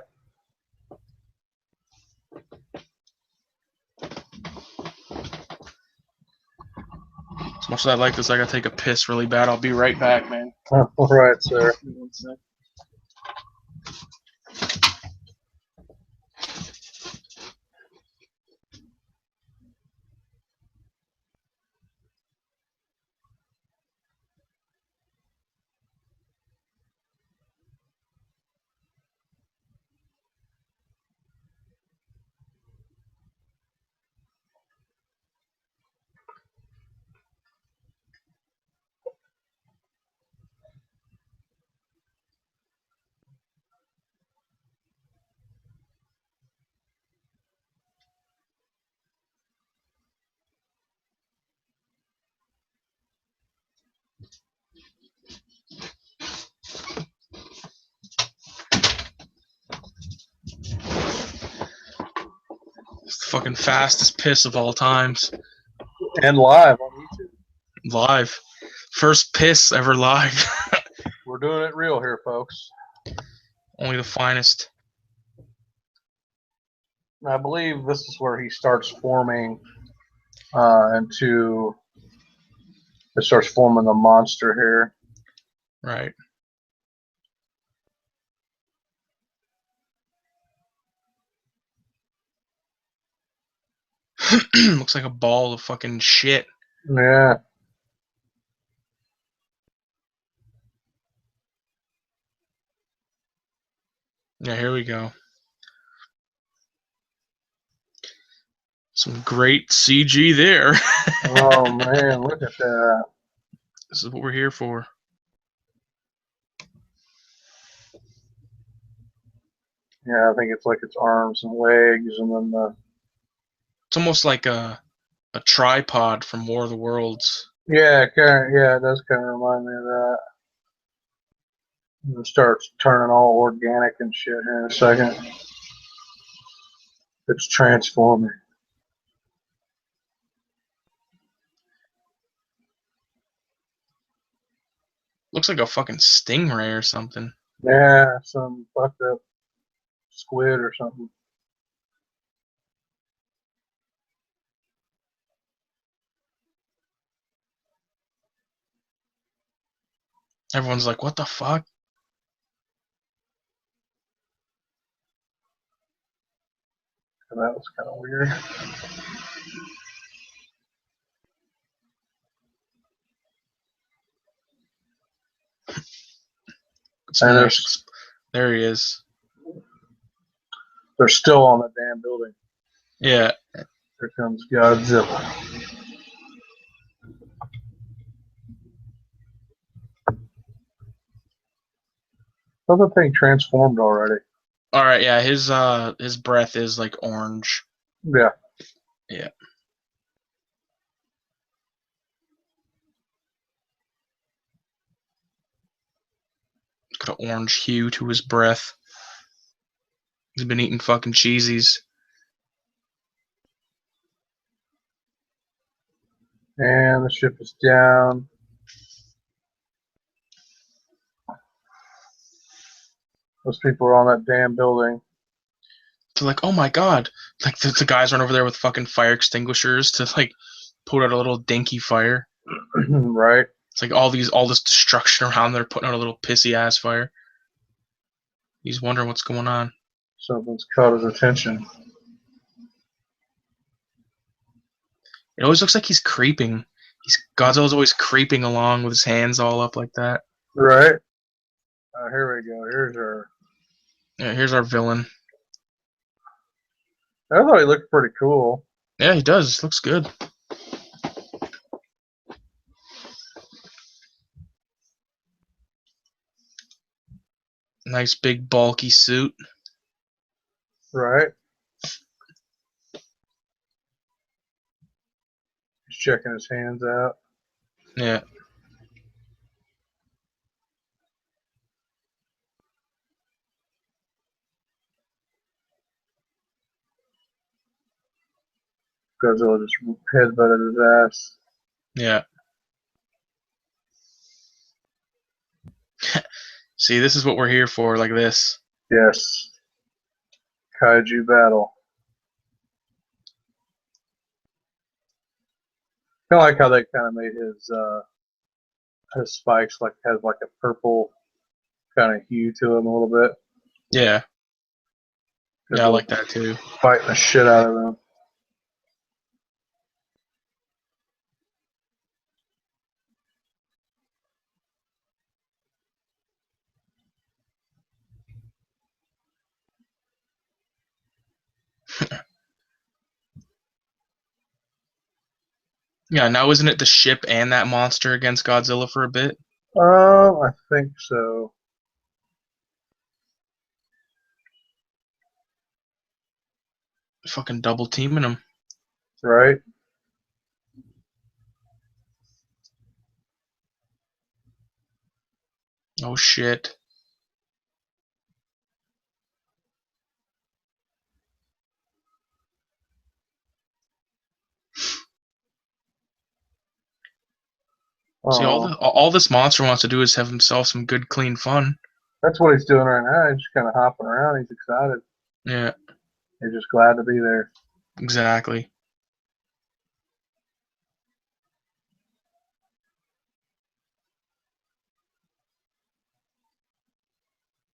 As much as I like this, I gotta take a piss really bad. I'll be right back, man. All right, sir. It's the fucking fastest piss of all times. And live on YouTube. Live. First piss ever live. We're doing it real here, folks. Only the finest. I believe this is where he starts forming it starts forming the monster here. Right. Looks like a ball of fucking shit. Yeah. Yeah, here we go. Some great CG there. Oh, man, look at that. This is what we're here for. Yeah, I think it's like its arms and legs, and then the. It's almost like a tripod from War of the Worlds. Yeah, it does kind of remind me of that. It starts turning all organic and shit here in a second. It's transforming. Looks like a fucking stingray or something. Yeah, some fucked up squid or something. Everyone's like, what the fuck? And that was kind of weird. And there he is. They're still on the damn building. Yeah. Here comes Godzilla. Oh, the thing transformed already. All right. Yeah. His breath is like orange. Yeah. Yeah. Got an orange hue to his breath. He's been eating fucking cheesies. And the ship is down. Those people are on that damn building. They're like, oh my god. Like, the guys run over there with fucking fire extinguishers to, like, put out a little dinky fire. Right. It's like all this destruction around there putting out a little pissy ass fire. He's wondering what's going on. Something's caught his attention. It always looks like he's creeping. Godzilla's always creeping along with his hands all up like that. Right. Here we go. Here's our villain. I thought he looked pretty cool. Yeah, he does. Looks good. Nice big bulky suit. Right. He's checking his hands out. Yeah. Godzilla just headbutted his ass. Yeah. See, this is what we're here for, like this. Yes. Kaiju battle. I like how they kind of made his spikes has like a purple kind of hue to him a little bit. Yeah. Yeah, I like that too. Fighting the shit out of him. Yeah, now isn't it the ship and that monster against Godzilla for a bit? I think so. Fucking double teaming him. Right? Oh shit. See, all this monster wants to do is have himself some good, clean fun. That's what he's doing right now. He's just kind of hopping around. He's excited. Yeah. He's just glad to be there. Exactly.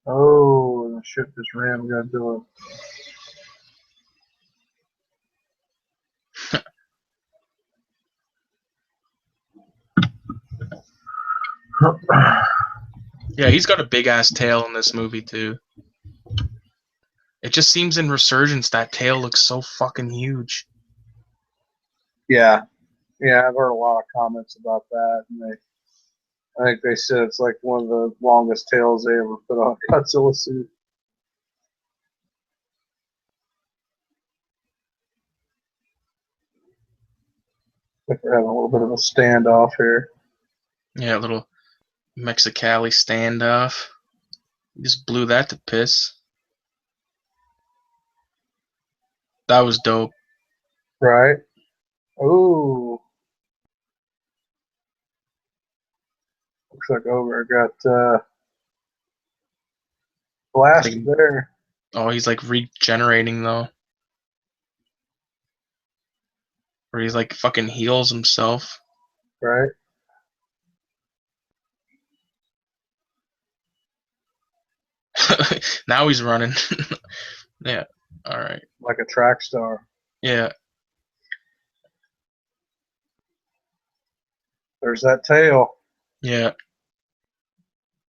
Oh, and the ship just rammed Godzilla. Yeah, he's got a big ass tail in this movie too. It just seems in Resurgence that tail looks so fucking huge. Yeah. Yeah, I've heard a lot of comments about that, and I think they said it's like one of the longest tails they ever put on a Godzilla suit. Like we're having a little bit of a standoff here. Yeah, a little Mexicali standoff. He just blew that to piss. That was dope. Right? Ooh. Looks like over got blasted there. Oh, he's like regenerating though. Or he's like fucking heals himself. Right? Now he's running. Yeah. Alright. Like a track star. Yeah. There's that tail. Yeah.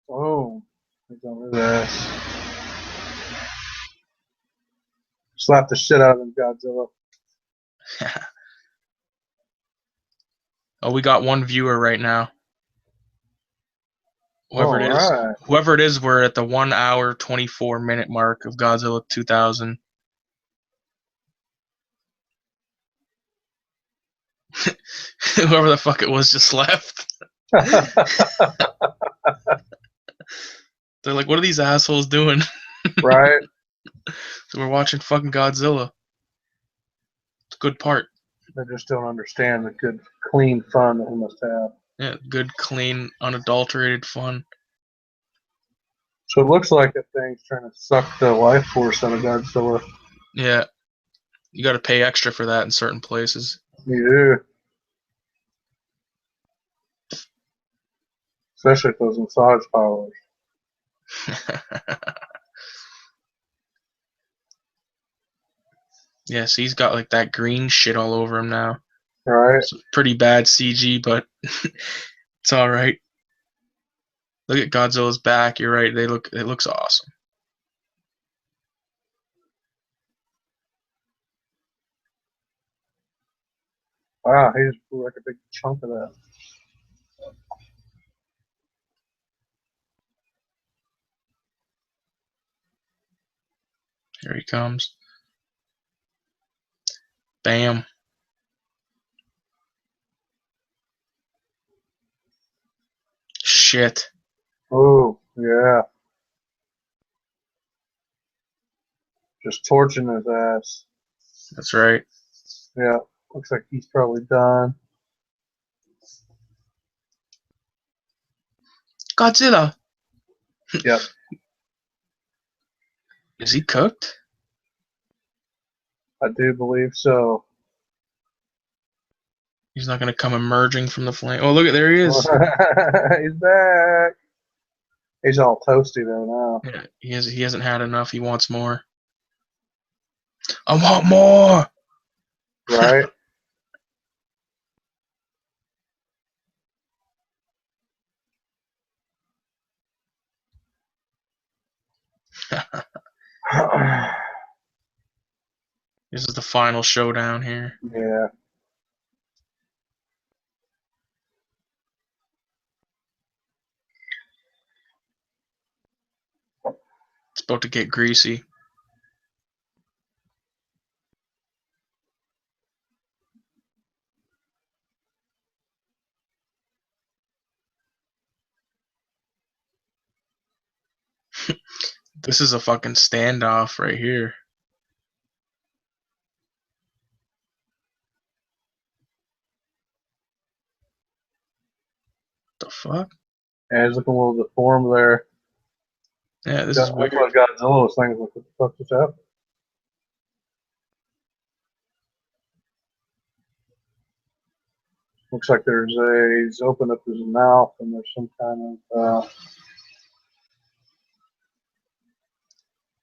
Oh. He's over there. Slap the shit out of him, Godzilla. Oh, we got one viewer right now. Whoever it is, we're at the 1 hour 24-minute mark of Godzilla 2000. Whoever the fuck it was just left. They're like, what are these assholes doing? Right? So we're watching fucking Godzilla. It's a good part. I just don't understand the good, clean fun that he must have. Yeah, good, clean, unadulterated fun. So it looks like that thing's trying to suck the life force out of Godzilla. Yeah, you got to pay extra for that in certain places. You do. Especially if those massage parlors. Yeah, so he's got like that green shit all over him now. Right? It's pretty bad CG, but it's all right. Look at Godzilla's back. You're right. It looks awesome. Wow, he just blew like a big chunk of that. Here he comes. Bam. Shit. Oh, yeah. Just torching his ass. That's right. Yeah, looks like he's probably done. Godzilla. Yep. Is he cooked? I do believe so. He's not gonna come emerging from the flame. Oh, look at there he is. He's back. He's all toasty though now. Yeah, he hasn't had enough. He wants more. I want more. Right? This is the final showdown here. Yeah. It's about to get greasy. This is a fucking standoff right here. The fuck? Yeah, he's looking a little deformed there. Yeah, this is weird. That's what Godzilla was thinking. What the fuck is that? Looks like he's opened up his mouth and there's some kind of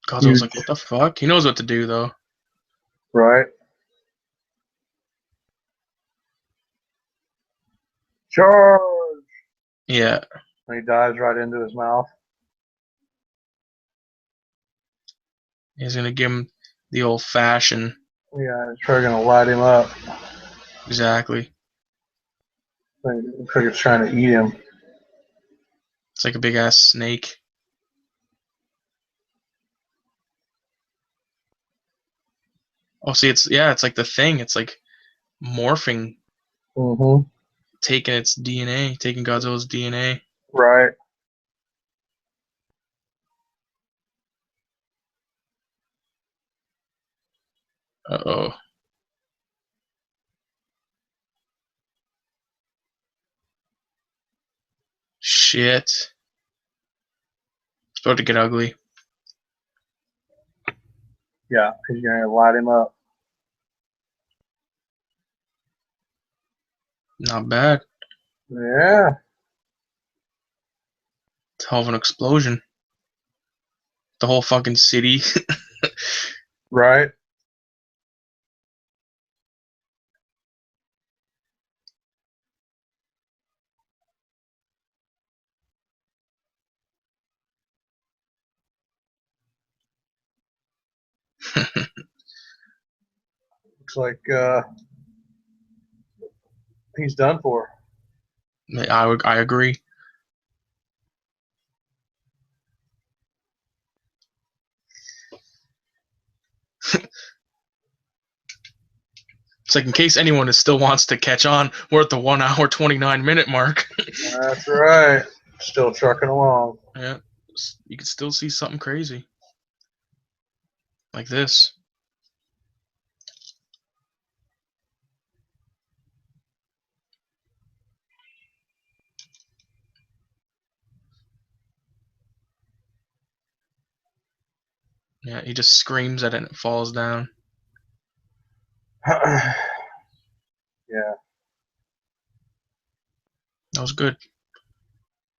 Godzilla's like, what the fuck? He knows what to do though. right. Charge! Yeah. And he dives right into his mouth. He's gonna give him the old fashioned. Yeah, he's probably gonna light him up. Exactly. Looks like it's trying to eat him. It's like a big ass snake. Oh, see, it's like the thing. It's like morphing, Mm-hmm. taking its DNA, taking Godzilla's DNA. Right. Uh-oh. Shit. It's about to get ugly. Yeah, he's gonna light him up. Not bad. Yeah. It's a hell of an explosion. The whole fucking city. Right. Looks like he's done for. I agree. It's like in case anyone still wants to catch on, we're at the 1 hour 29-minute mark. That's right. Still trucking along. Yeah, you can still see something crazy. Like this. Yeah, he just screams at it and it falls down. Yeah. That was good.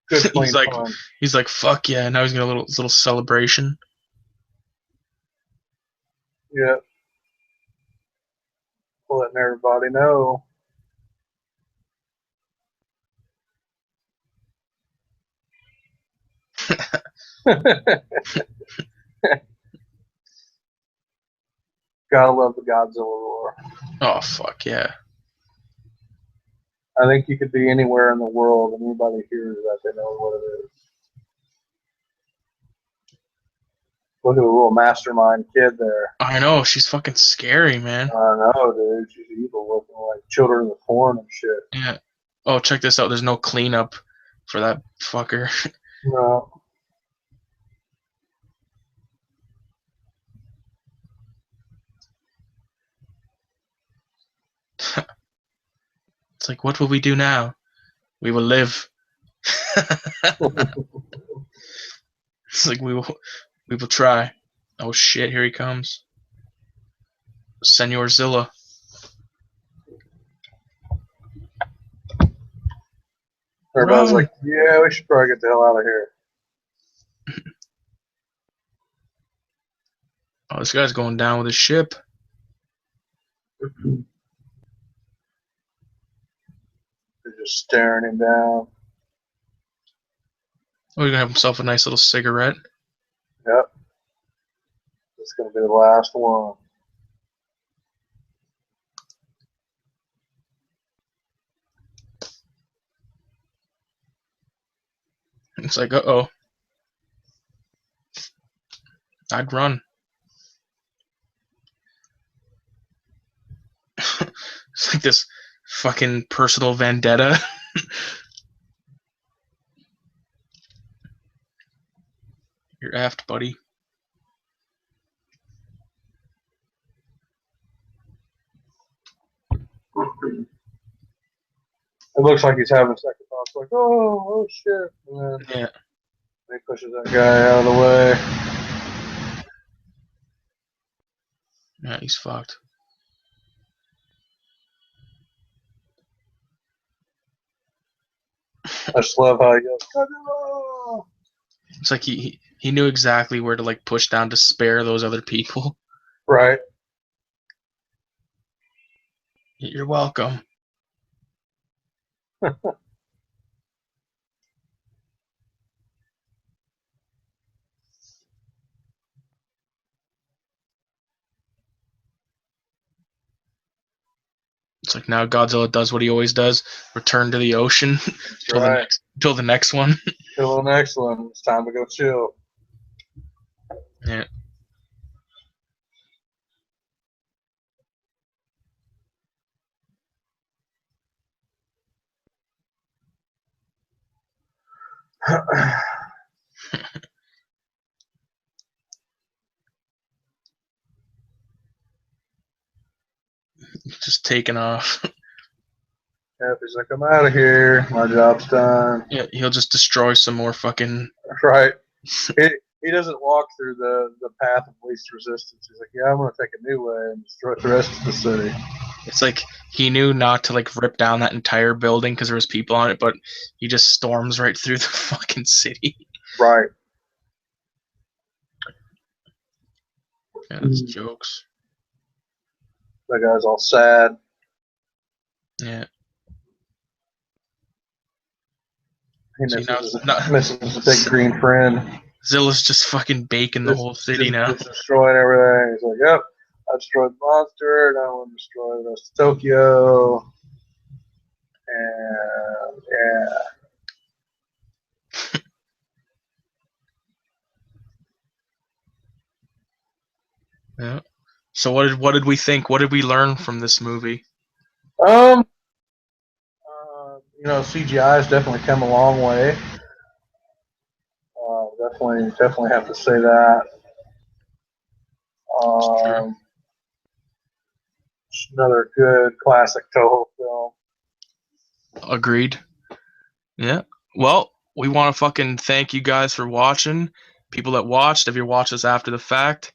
Good clean fun. He's like, fuck yeah, now he's got a little celebration. Yeah. Letting everybody know. Gotta love the Godzilla roar. Oh fuck yeah. I think you could be anywhere in the world and anybody hears that, they know what it is. Look at the little mastermind kid there. I know, she's fucking scary, man. I know, dude. She's evil looking like children of the corn and shit. Yeah. Oh, check this out. There's no cleanup for that fucker. No. It's like, what will we do now? We will live. It's like we will try. Oh shit, here he comes. Senor Zilla. Everybody's like, yeah, we should probably get the hell out of here. Oh, this guy's going down with his ship. They're just staring him down. Oh, he's gonna have himself a nice little cigarette. Yep. It's gonna be the last one. It's like, uh-oh. I'd run. It's like this fucking personal vendetta. You're aft, buddy. It looks like he's having second thoughts, like, oh shit. And then Yeah. he pushes that guy out of the way. Yeah, he's fucked. I just love how he goes, Godzilla! It's like he knew exactly where to like push down to spare those other people. Right. You're welcome. It's like now Godzilla does what he always does: return to the ocean till the next one. Till the next one. It's time to go chill. Yeah. Just taking off. Yep, he's like, I'm out of here. My job's done. Yeah, he'll just destroy some more fucking. Right. He doesn't walk through the path of least resistance. He's like, yeah, I'm going to take a new way and destroy the rest of the city. It's like he knew not to like rip down that entire building because there was people on it, but he just storms right through the fucking city. Right. Yeah, that's jokes. That guy's all sad. Yeah. He misses his big green friend. Zilla's just fucking baking the whole city now. Just destroying everything. He's like, yep, I destroyed the monster. Now I want to destroy the rest of Tokyo. And yeah. Yeah. So what did we think? What did we learn from this movie? CGI has definitely come a long way. Definitely have to say that. Another good classic Toho film. Agreed. Yeah. Well, we want to fucking thank you guys for watching. People that watched, if you watched us after the fact,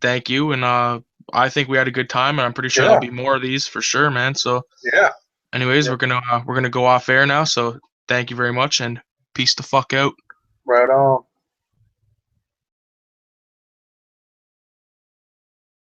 thank you. And I think we had a good time, and I'm pretty sure there'll be more of these for sure, man. So yeah. Anyways, we're gonna go off air now. So thank you very much, and peace the fuck out. Right on.